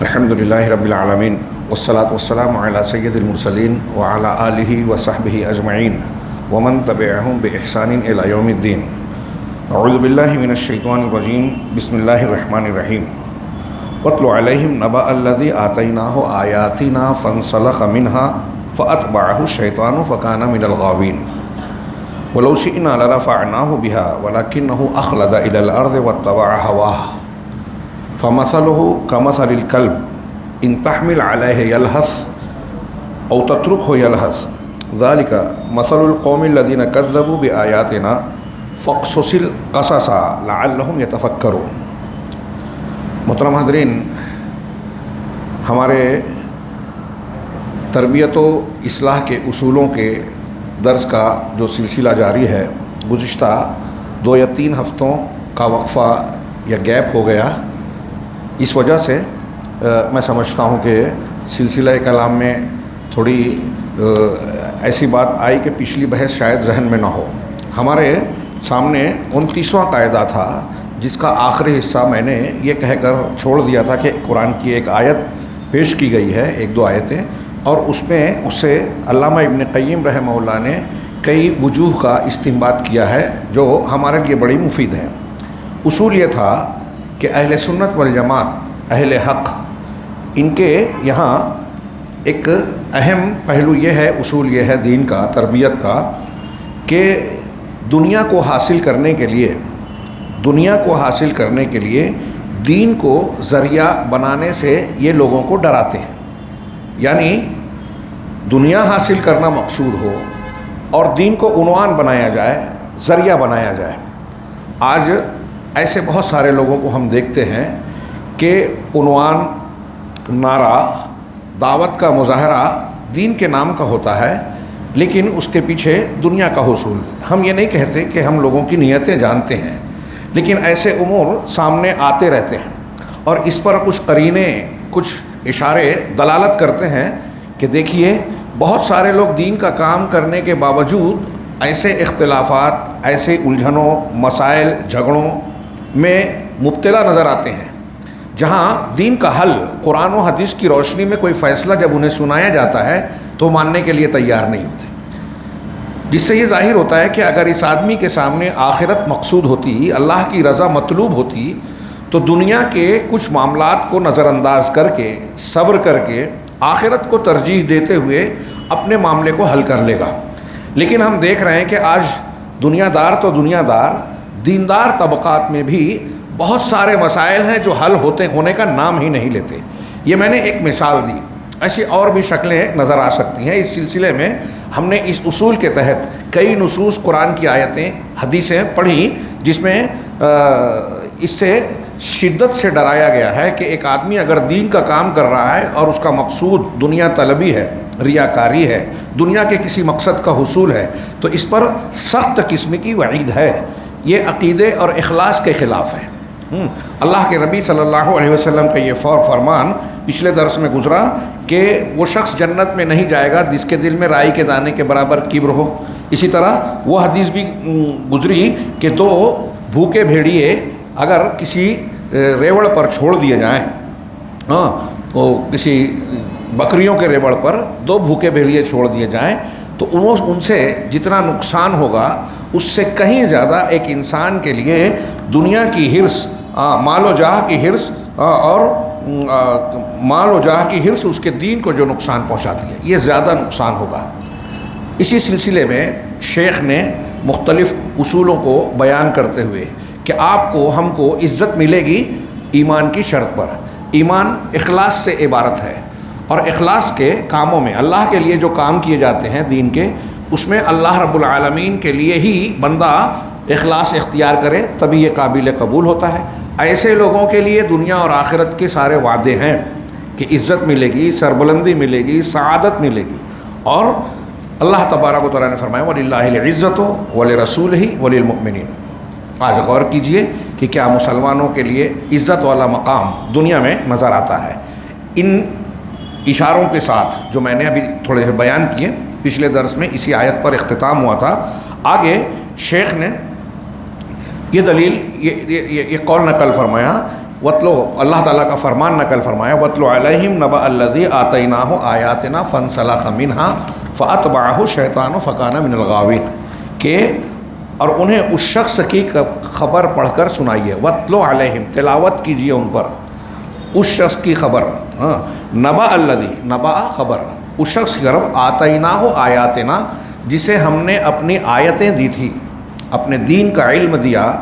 الحمدللہ رب العالمین والصلاة والسلام علی سید المرسلین وعلی آلہ وصحبہ اجمعین ومن تبعہم بإحسان الی یوم الدین۔ اعوذ باللہ من الشیطان الرجیم، بسم اللہ الرحمن الرحیم۔ واتل علیہم نبأ الذی آتیناہ آیاتنا فانسلخ منہا فاتبعہ الشیطان فکان من الغاوین ولو شئنا لرفعناہ بہا ولکنہ اخلد الی الارض واتبع ہواہ فمثلہ کمثل الکلب ان تحمل علیہ یلہث او تترکہ یلہث ذالک مثل القوم الذین کذبوا بآیاتنا فاقصص القصص لعلہم یتفکرون۔ محترم حاضرین، ہمارے تربیت و اصلاح کے اصولوں کے درس کا جو سلسلہ جاری ہے، گزشتہ 2 یا 3 ہفتوں کا وقفہ یا گیپ ہو گیا۔ اس وجہ سے میں سمجھتا ہوں کہ سلسلہ کلام میں تھوڑی ایسی بات آئی کہ پچھلی بحث شاید ذہن میں نہ ہو۔ ہمارے سامنے 29واں قاعدہ تھا، جس کا آخری حصہ میں نے یہ کہہ کر چھوڑ دیا تھا کہ قرآن کی ایک آیت پیش کی گئی ہے، 1-2 آیتیں، اور اس میں اسے علامہ ابن قیم رحمہ اللہ نے کئی وجوہ کا استنباط کیا ہے جو ہمارے لیے بڑی مفید ہیں۔ اصول یہ تھا کہ اہل سنت والجماعت، اہل حق، ان کے یہاں ایک اہم پہلو یہ ہے، اصول یہ ہے دین کا، تربیت کا، کہ دنیا کو حاصل کرنے کے لیے دین کو ذریعہ بنانے سے یہ لوگوں کو ڈراتے ہیں۔ یعنی دنیا حاصل کرنا مقصود ہو اور دین کو عنوان بنایا جائے، ذریعہ بنایا جائے۔ آج ایسے بہت سارے لوگوں کو ہم دیکھتے ہیں کہ عنوان، نعرہ، دعوت کا مظاہرہ دین کے نام کا ہوتا ہے، لیکن اس کے پیچھے دنیا کا حصول۔ ہم یہ نہیں کہتے کہ ہم لوگوں کی نیتیں جانتے ہیں، لیکن ایسے امور سامنے آتے رہتے ہیں اور اس پر کچھ قرینے، کچھ اشارے دلالت کرتے ہیں کہ دیکھیے بہت سارے لوگ دین کا کام کرنے کے باوجود ایسے اختلافات، ایسے الجھنوں، مسائل، جھگڑوں میں مبتلا نظر آتے ہیں، جہاں دین کا حل قرآن و حدیث کی روشنی میں کوئی فیصلہ جب انہیں سنایا جاتا ہے تو ماننے کے لیے تیار نہیں ہوتے۔ جس سے یہ ظاہر ہوتا ہے کہ اگر اس آدمی کے سامنے آخرت مقصود ہوتی، اللہ کی رضا مطلوب ہوتی، تو دنیا کے کچھ معاملات کو نظر انداز کر کے، صبر کر کے، آخرت کو ترجیح دیتے ہوئے اپنے معاملے کو حل کر لے گا۔ لیکن ہم دیکھ رہے ہیں کہ آج دنیا دار تو دنیا دار، دیندار طبقات میں بھی بہت سارے مسائل ہیں جو حل ہونے کا نام ہی نہیں لیتے۔ یہ میں نے ایک مثال دی، ایسی اور بھی شکلیں نظر آ سکتی ہیں۔ اس سلسلے میں ہم نے اس اصول کے تحت کئی نصوص، قرآن کی آیتیں، حدیثیں پڑھی، جس میں اس سے شدت سے ڈرایا گیا ہے کہ ایک آدمی اگر دین کا کام کر رہا ہے اور اس کا مقصود دنیا طلبی ہے، ریاکاری ہے، دنیا کے کسی مقصد کا حصول ہے، تو اس پر سخت قسم کی وعید ہے۔ یہ عقیدے اور اخلاص کے خلاف ہے۔ اللہ کے نبی صلی اللہ علیہ وسلم کا یہ فرمان پچھلے درس میں گزرا کہ وہ شخص جنت میں نہیں جائے گا جس کے دل میں رائی کے دانے کے برابر کبر ہو۔ اسی طرح وہ حدیث بھی گزری کہ 2 بھوکے بھیڑیے اگر کسی ریوڑ پر چھوڑ دیے جائیں، تو کسی بکریوں کے ریوڑ پر 2 بھوکے بھیڑیے چھوڑ دیے جائیں، تو ان سے جتنا نقصان ہوگا اس سے کہیں زیادہ ایک انسان کے لیے دنیا کی حرص، مال و جاہ کی حرص، اور مال و جاہ کی حرص اس کے دین کو جو نقصان پہنچاتی ہے، یہ زیادہ نقصان ہوگا۔ اسی سلسلے میں شیخ نے مختلف اصولوں کو بیان کرتے ہوئے کہ آپ کو، ہم کو عزت ملے گی ایمان کی شرط پر۔ ایمان اخلاص سے عبارت ہے، اور اخلاص کے کاموں میں، اللہ کے لیے جو کام کیے جاتے ہیں دین کے، اس میں اللہ رب العالمین کے لیے ہی بندہ اخلاص اختیار کرے تبھی یہ قابل قبول ہوتا ہے۔ ایسے لوگوں کے لیے دنیا اور آخرت کے سارے وعدے ہیں کہ عزت ملے گی، سربلندی ملے گی، سعادت ملے گی، اور اللہ تبارک و تعالیٰ نے فرمایا وَلِلَّهِ الْعِزَّةُ وَلِرَسُولِهِ وَلِلْمُؤْمِنِينَ۔ آج غور کیجئے کہ کیا مسلمانوں کے لیے عزت والا مقام دنیا میں نظر آتا ہے۔ ان اشاروں کے ساتھ جو میں نے ابھی تھوڑے سے بیان کیے، پچھلے درس میں اسی آیت پر اختتام ہوا تھا۔ آگے شیخ نے یہ دلیل، یہ قول نقل فرمایا وطلو، اللہ تعالیٰ کا فرمان نقل فرمایا، وطلو علیہم نبأ الذی آتیناہ آیاتنا فانسلخ منہا فاتبعہ الشیطان فکان من الغاوین، کہ اور انہیں اس شخص کی خبر پڑھ کر سنائیے، وطلو علیہم تلاوت کیجیے ان پر اس شخص کی خبر، نبأ الذی، نبأ خبر، اس شخص کی خبر، آتیناہ آیاتنا جسے ہم نے اپنی آیتیں دی تھی، اپنے دین کا علم دیا،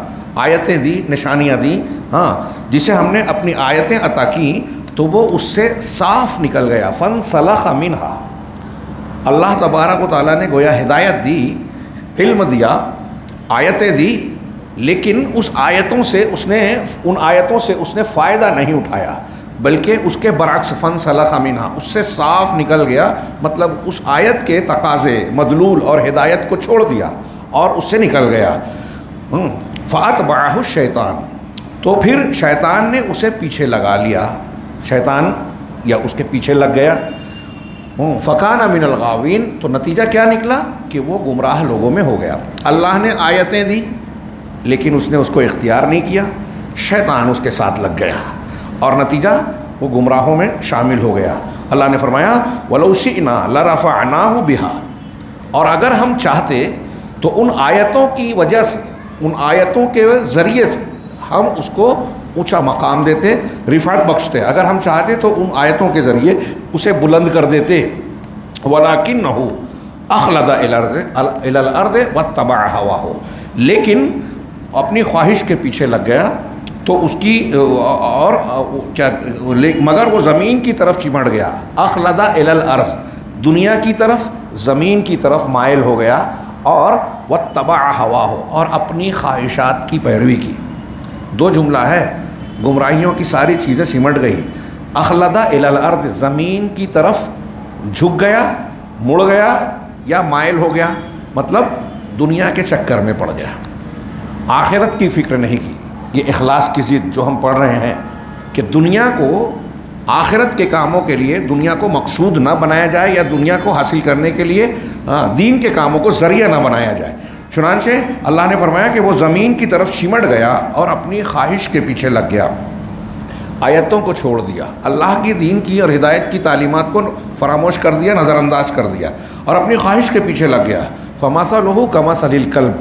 آیتیں دی، نشانیاں دی، جسے ہم نے اپنی آیتیں عطا کی تو وہ اس سے صاف نکل گیا، فانسلخ منہا، اللہ تبارک و تعالیٰ نے گویا ہدایت دی، علم دیا، آیتیں دی، لیکن اس آیتوں سے اس نے، ان آیتوں سے اس نے فائدہ نہیں اٹھایا، بلکہ اس کے برعکس فانسلخ منہا، اس سے صاف نکل گیا، مطلب اس آیت کے تقاضے، مدلول اور ہدایت کو چھوڑ دیا اور اس سے نکل گیا۔ فاتبعہ الشیطان، تو پھر شیطان نے اسے پیچھے لگا لیا، شیطان یا اس کے پیچھے لگ گیا، فکان من الغاوین، تو نتیجہ کیا نکلا کہ وہ گمراہ لوگوں میں ہو گیا۔ اللہ نے آیتیں دی لیکن اس نے اس کو اختیار نہیں کیا، شیطان اس کے ساتھ لگ گیا اور نتیجہ وہ گمراہوں میں شامل ہو گیا۔ اللہ نے فرمایا وَلَوْ شِئْنَا لَرَفَعْنَاهُ بِهَا، اور اگر ہم چاہتے تو ان آیتوں کی وجہ سے، ان آیتوں کے ذریعے سے ہم اس کو اونچا مقام دیتے، رفعت بخشتے، اگر ہم چاہتے تو ان آیتوں کے ذریعے اسے بلند کر دیتے، وَلَكِنَّهُ أَخْلَدَ إِلَى الْأَرْضِ وَاتَّبَعَ هَوَاهُ، لیکن اپنی خواہش کے پیچھے لگ گیا تو اس کی اور کیا، مگر وہ زمین کی طرف چمٹ گیا، اخلد الی الارض، دنیا کی طرف، زمین کی طرف مائل ہو گیا، اور واتبع ہواہ، اور اپنی خواہشات کی پیروی کی۔ دو جملہ ہے، گمراہیوں کی ساری چیزیں سمٹ گئی، اخلد الی الارض، زمین کی طرف جھک گیا، مڑ گیا یا مائل ہو گیا، مطلب دنیا کے چکر میں پڑ گیا، آخرت کی فکر نہیں کی۔ یہ اخلاص کی ضد جو ہم پڑھ رہے ہیں کہ دنیا کو آخرت کے کاموں کے لیے دنیا کو مقصود نہ بنایا جائے، یا دنیا کو حاصل کرنے کے لیے دین کے کاموں کو ذریعہ نہ بنایا جائے۔ چنانچہ اللہ نے فرمایا کہ وہ زمین کی طرف چمٹ گیا اور اپنی خواہش کے پیچھے لگ گیا، آیتوں کو چھوڑ دیا، اللہ کی دین کی اور ہدایت کی تعلیمات کو فراموش کر دیا، نظر انداز کر دیا، اور اپنی خواہش کے پیچھے لگ گیا۔ فَمَثَلُهُ كَمَثَلِ الْكَلْبِ،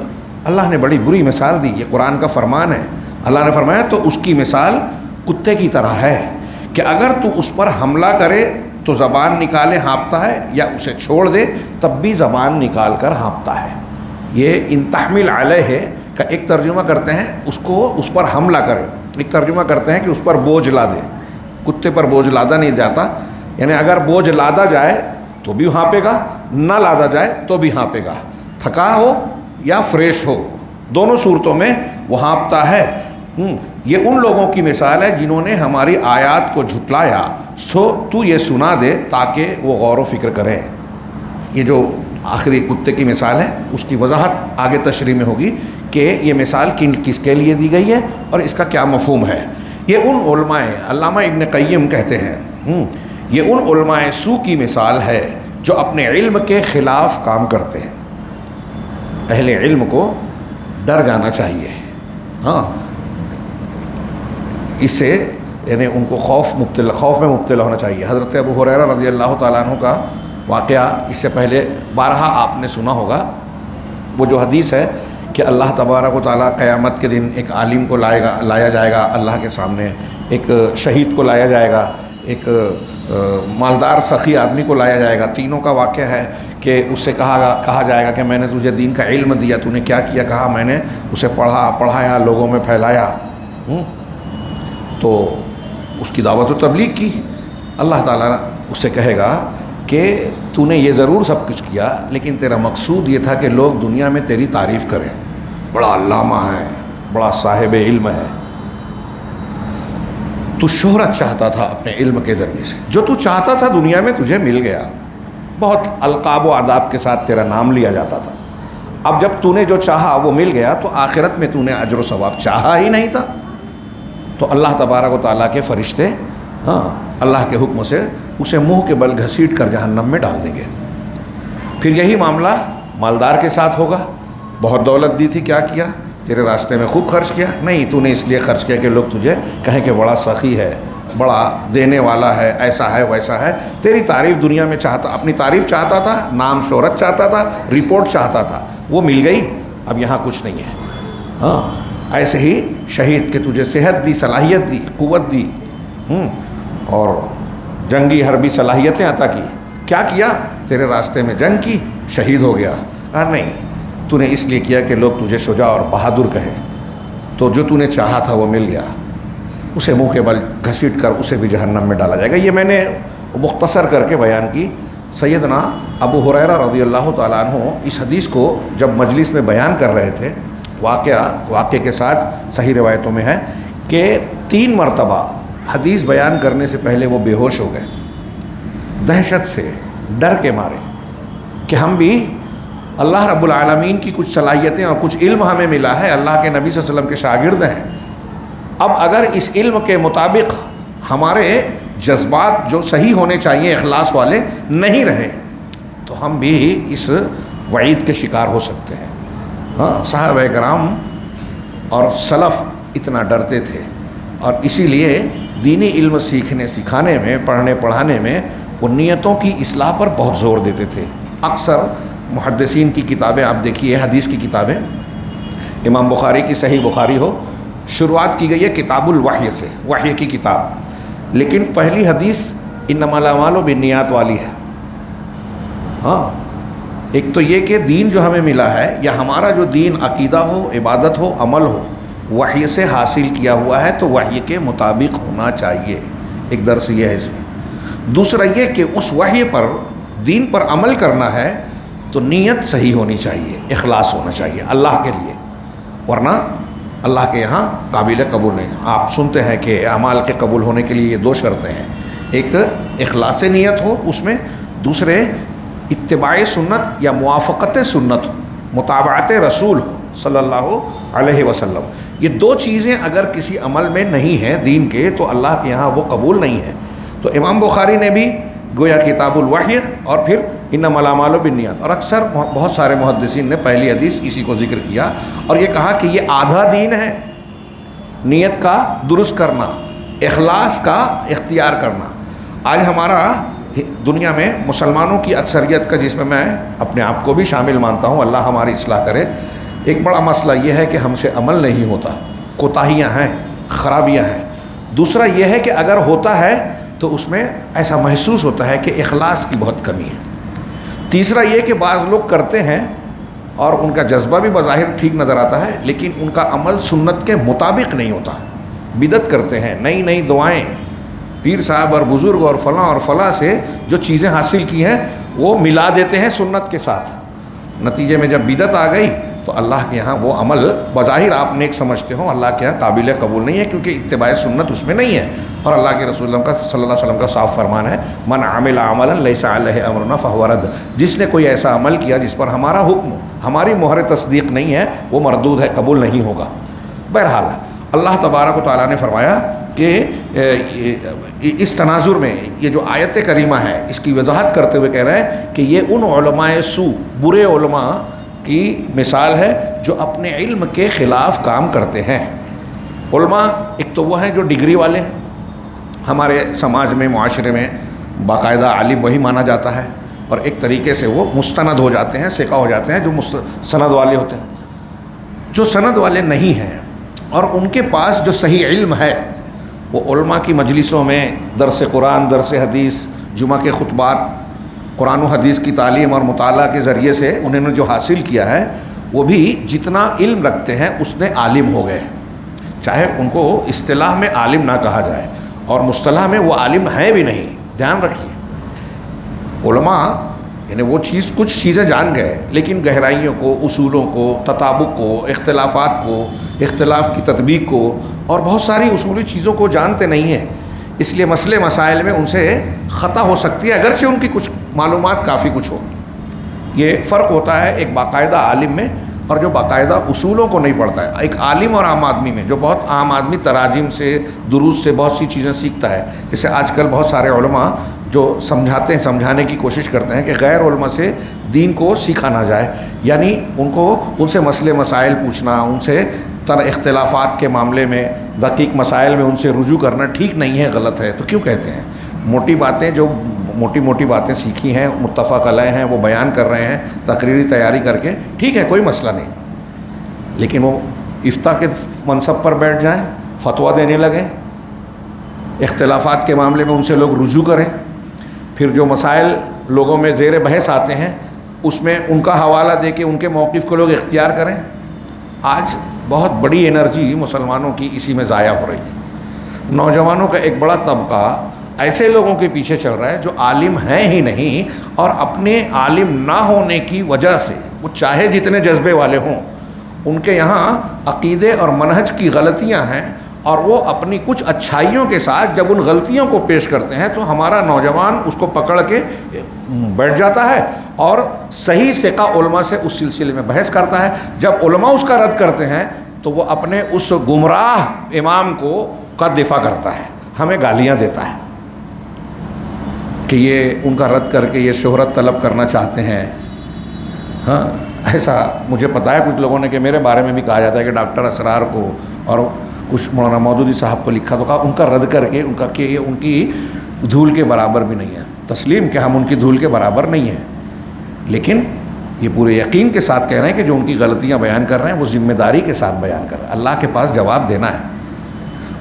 اللہ نے بڑی بری مثال دی، یہ قرآن کا فرمان ہے۔ اللہ نے فرمایا تو اس کی مثال کتے کی طرح ہے کہ اگر تو اس پر حملہ کرے تو زبان نکالے ہانپتا ہے، یا اسے چھوڑ دے تب بھی زبان نکال کر ہانپتا ہے۔ یہ ان تحمل علیہ کا ایک ترجمہ کرتے ہیں اس کو، اس پر حملہ کرے، ایک ترجمہ کرتے ہیں کہ اس پر بوجھ لا دے۔ کتے پر بوجھ لادا نہیں جاتا، یعنی اگر بوجھ لادا جائے تو بھی ہانپے گا، نہ لادا جائے تو بھی ہانپے گا، تھکا ہو یا فریش ہو، دونوں صورتوں میں وہ ہانپتا ہے۔ یہ ان لوگوں کی مثال ہے جنہوں نے ہماری آیات کو جھٹلایا، سو تو یہ سنا دے تاکہ وہ غور و فکر کریں۔ یہ جو آخری کتے کی مثال ہے اس کی وضاحت آگے تشریح میں ہوگی کہ یہ مثال کس کے لیے دی گئی ہے اور اس کا کیا مفہوم ہے۔ یہ ان علماء، علامہ ابن قیم کہتے ہیں، یہ ان علماء سو کی مثال ہے جو اپنے علم کے خلاف کام کرتے ہیں۔ اہل علم کو ڈر جانا چاہیے، اس سے یعنی ان کو خوف میں مبتلا ہونا چاہیے۔ حضرت ابو ہریرہ رضی اللہ تعالیٰ عنہ کا واقعہ اس سے پہلے بارہا آپ نے سنا ہوگا، وہ جو حدیث ہے کہ اللہ تبارک و تعالیٰ قیامت کے دن ایک عالم کو لایا جائے گا اللہ کے سامنے، ایک شہید کو لایا جائے گا، ایک مالدار سخی آدمی کو لایا جائے گا۔ تینوں کا واقعہ ہے کہ اس سے کہا جائے گا کہ میں نے تجھے دین کا علم دیا، تو نے کیا کیا؟ کہا میں نے اسے پڑھایا، لوگوں میں پھیلایا، تو اس کی دعوت و تبلیغ کی۔ اللہ تعالیٰ اس سے کہے گا کہ تو نے یہ ضرور سب کچھ کیا، لیکن تیرا مقصود یہ تھا کہ لوگ دنیا میں تیری تعریف کریں، بڑا علامہ ہے، بڑا صاحب علم ہے، تو شہرت چاہتا تھا اپنے علم کے ذریعے سے، جو تو چاہتا تھا دنیا میں تجھے مل گیا، بہت القاب و آداب کے ساتھ تیرا نام لیا جاتا تھا۔ اب جب تو نے جو چاہا وہ مل گیا تو آخرت میں تو نے اجر و ثواب چاہا ہی نہیں تھا، تو اللہ تبارک و تعالیٰ کے فرشتے اللہ کے حکم سے اسے منہ کے بل گھسیٹ کر جہنم میں ڈال دیں گے۔ پھر یہی معاملہ مالدار کے ساتھ ہوگا، بہت دولت دی تھی، کیا کیا؟ تیرے راستے میں خوب خرچ کیا؟ نہیں، تو نے اس لیے خرچ کیا کہ لوگ تجھے کہیں کہ بڑا سخی ہے، بڑا دینے والا ہے، ایسا ہے ویسا ہے۔ تیری تعریف دنیا میں چاہتا، اپنی تعریف چاہتا تھا، نام شہرت چاہتا تھا، رپورٹ چاہتا تھا، وہ مل گئی، اب یہاں کچھ نہیں ہے۔ ہاں، ایسے ہی شہید کہ تجھے صحت دی، صلاحیت دی، قوت دی، اور جنگی حربی صلاحیتیں عطا کی، کیا کیا؟ تیرے راستے میں جنگ کی، شہید ہو گیا۔ نہیں، تو نے اس لیے کیا کہ لوگ تجھے شجاع اور بہادر کہیں، تو جو تو نے چاہا تھا وہ مل گیا، اسے منہ کے بل گھسیٹ کر اسے بھی جہنم میں ڈالا جائے گا۔ یہ میں نے مختصر کر کے بیان کی۔ سیدنا ابو ہریرہ رضی اللہ تعالیٰ عنہ اس حدیث کو جب مجلس میں بیان کر رہے تھے، واقعے کے ساتھ صحیح روایتوں میں ہے کہ 3 مرتبہ حدیث بیان کرنے سے پہلے وہ بے ہوش ہو گئے، دہشت سے، ڈر کے مارے کہ ہم بھی اللہ رب العالمین کی کچھ صلاحیتیں اور کچھ علم ہمیں ملا ہے، اللہ کے نبی صلی اللہ علیہ وسلم کے شاگرد ہیں، اب اگر اس علم کے مطابق ہمارے جذبات جو صحیح ہونے چاہیے اخلاص والے نہیں رہے تو ہم بھی اس وعید کے شکار ہو سکتے ہیں۔ ہاں، صحابہ کرام اور سلف اتنا ڈرتے تھے، اور اسی لیے دینی علم سیکھنے سکھانے میں، پڑھنے پڑھانے میں وہ نیتوں کی اصلاح پر بہت زور دیتے تھے۔ اکثر محدثین کی کتابیں آپ دیکھیے، حدیث کی کتابیں، امام بخاری کی صحیح بخاری ہو، شروعات کی گئی ہے کتاب الوحی سے، وحی کی کتاب، لیکن پہلی حدیث انما الاعمال بالنیات والی ہے۔ ہاں، ایک تو یہ کہ دین جو ہمیں ملا ہے، یا ہمارا جو دین عقیدہ ہو، عبادت ہو، عمل ہو، وحی سے حاصل کیا ہوا ہے تو وحی کے مطابق ہونا چاہیے۔ ایک درس یہ ہے اس میں۔ دوسرا یہ کہ اس وحی پر، دین پر عمل کرنا ہے تو نیت صحیح ہونی چاہیے، اخلاص ہونا چاہیے اللہ کے لیے، ورنہ اللہ کے یہاں قابل قبول نہیں۔ آپ سنتے ہیں کہ اعمال کے قبول ہونے کے لیے یہ 2 شرطیں ہیں، ایک اخلاص نیت ہو اس میں، دوسرے اتباع سنت یا موافقت سنت، متابعت رسول ہو صلی اللہ علیہ وسلم۔ یہ 2 چیزیں اگر کسی عمل میں نہیں ہیں دین کے تو اللہ کے یہاں وہ قبول نہیں ہے۔ تو امام بخاری نے بھی گویا کتاب الوحی اور پھر انما الاعمال بالنیات، اور اکثر بہت سارے محدثین نے پہلی حدیث اسی کو ذکر کیا اور یہ کہا کہ یہ آدھا دین ہے، نیت کا درست کرنا، اخلاص کا اختیار کرنا۔ آج ہمارا دنیا میں مسلمانوں کی اکثریت کا، جس میں اپنے آپ کو بھی شامل مانتا ہوں، اللہ ہماری اصلاح کرے، ایک بڑا مسئلہ یہ ہے کہ ہم سے عمل نہیں ہوتا، کوتاہیاں ہیں، خرابیاں ہیں۔ دوسرا یہ ہے کہ اگر ہوتا ہے تو اس میں ایسا محسوس ہوتا ہے کہ اخلاص کی بہت کمی ہے۔ تیسرا یہ کہ بعض لوگ کرتے ہیں اور ان کا جذبہ بھی بظاہر ٹھیک نظر آتا ہے، لیکن ان کا عمل سنت کے مطابق نہیں ہوتا، بدعت کرتے ہیں، نئی نئی دعائیں پیر صاحب اور بزرگ اور فلاں سے جو چیزیں حاصل کی ہیں وہ ملا دیتے ہیں سنت کے ساتھ، نتیجے میں جب بدعت آ گئی تو اللہ کے یہاں وہ عمل بظاہر آپ نیک سمجھتے ہو، اللہ کے یہاں قابل قبول نہیں ہے، کیونکہ اتباع سنت اس میں نہیں ہے۔ اور اللہ کے رسول کا صلی اللہ علیہ وسلم کا صاف فرمان ہے، من عمل عملا لیس علیہ امرنا فہو رد، جس نے کوئی ایسا عمل کیا جس پر ہمارا حکم، ہماری مہر تصدیق نہیں ہے، وہ مردود ہے، قبول نہیں ہوگا۔ بہرحال اللہ تبارک و تعالیٰ نے فرمایا کہ اس تناظر میں یہ جو آیت کریمہ ہے اس کی وضاحت کرتے ہوئے کہہ رہے ہیں کہ یہ ان علماء سو، برے علماء کی مثال ہے جو اپنے علم کے خلاف کام کرتے ہیں۔ علماء ایک تو وہ ہیں جو ڈگری والے ہیں، ہمارے سماج میں، معاشرے میں باقاعدہ عالم وہی مانا جاتا ہے، اور ایک طریقے سے وہ مستند ہو جاتے ہیں، ثقہ ہو جاتے ہیں جو سند والے ہوتے ہیں۔ جو سند والے نہیں ہیں اور ان کے پاس جو صحیح علم ہے، وہ علماء کی مجلسوں میں درس قرآن، درس حدیث، جمعہ کے خطبات، قرآن و حدیث کی تعلیم اور مطالعہ کے ذریعے سے انہوں نے جو حاصل کیا ہے وہ بھی جتنا علم رکھتے ہیں اس میں عالم ہو گئے، چاہے ان کو اصطلاح میں عالم نہ کہا جائے اور مصطلح میں وہ عالم ہیں بھی نہیں۔ دھیان رکھیے، علماء یعنی وہ کچھ چیزیں جان گئے، لیکن گہرائیوں کو، اصولوں کو، تطابق کو، اختلافات کو، اختلاف کی تطبیق کو اور بہت ساری اصولی چیزوں کو جانتے نہیں ہیں، اس لیے مسئلے مسائل میں ان سے خطا ہو سکتی ہے، اگرچہ ان کی کچھ معلومات کافی کچھ ہو۔ یہ فرق ہوتا ہے ایک باقاعدہ عالم میں اور جو باقاعدہ اصولوں کو نہیں پڑھتا ہے، ایک عالم اور عام آدمی میں۔ جو بہت عام آدمی تراجم سے، دروس سے بہت سی چیزیں سیکھتا ہے، جیسے آج کل بہت سارے علماء جو سمجھاتے ہیں, سمجھانے کی کوشش کرتے ہیں کہ غیر علماء سے دین کو سیکھا نہ جائے, یعنی ان سے مسئلے مسائل پوچھنا, ان سے اختلافات کے معاملے میں دقیق مسائل میں ان سے رجوع کرنا ٹھیک نہیں ہے, غلط ہے. تو کیوں کہتے ہیں؟ موٹی باتیں, جو موٹی باتیں سیکھی ہیں, متفق علیہ ہیں, وہ بیان کر رہے ہیں تقریری تیاری کر کے, ٹھیک ہے, کوئی مسئلہ نہیں. لیکن وہ افتاء کے منصب پر بیٹھ جائیں, فتویٰ دینے لگیں, اختلافات کے معاملے میں ان سے لوگ رجوع کریں, پھر جو مسائل لوگوں میں زیر بحث آتے ہیں اس میں ان کا حوالہ دے کے ان کے موقف کو لوگ اختیار کریں. آج بہت بڑی انرجی مسلمانوں کی اسی میں ضائع ہو رہی ہے. نوجوانوں کا ایک بڑا طبقہ ایسے لوگوں کے پیچھے چل رہا ہے جو عالم ہیں ہی نہیں, اور اپنے عالم نہ ہونے کی وجہ سے وہ چاہے جتنے جذبے والے ہوں, ان کے یہاں عقیدے اور منہج کی غلطیاں ہیں, اور وہ اپنی کچھ اچھائیوں کے ساتھ جب ان غلطیوں کو پیش کرتے ہیں تو ہمارا نوجوان اس کو پکڑ کے بیٹھ جاتا ہے اور صحیح ثقہ علماء سے اس سلسلے میں بحث کرتا ہے. جب علماء اس کا رد کرتے ہیں تو وہ اپنے اس گمراہ امام کا دفاع کرتا ہے, ہمیں گالیاں دیتا ہے کہ یہ ان کا رد کر کے یہ شہرت طلب کرنا چاہتے ہیں. ہاں, ایسا مجھے پتہ ہے کچھ لوگوں نے کہ میرے بارے میں بھی کہا جاتا ہے کہ ڈاکٹر اسرار کو اور کچھ مولانا مودودی صاحب کو لکھا, تو کہا ان کا رد کر کے ان کا کہ یہ ان کی دھول کے برابر بھی نہیں ہے. تسلیم کہ ہم ان کی دھول کے برابر نہیں ہیں, لیکن یہ پورے یقین کے ساتھ کہہ رہے ہیں کہ جو ان کی غلطیاں بیان کر رہے ہیں وہ ذمہ داری کے ساتھ بیان کر رہے ہیں, اللہ کے پاس جواب دینا ہے.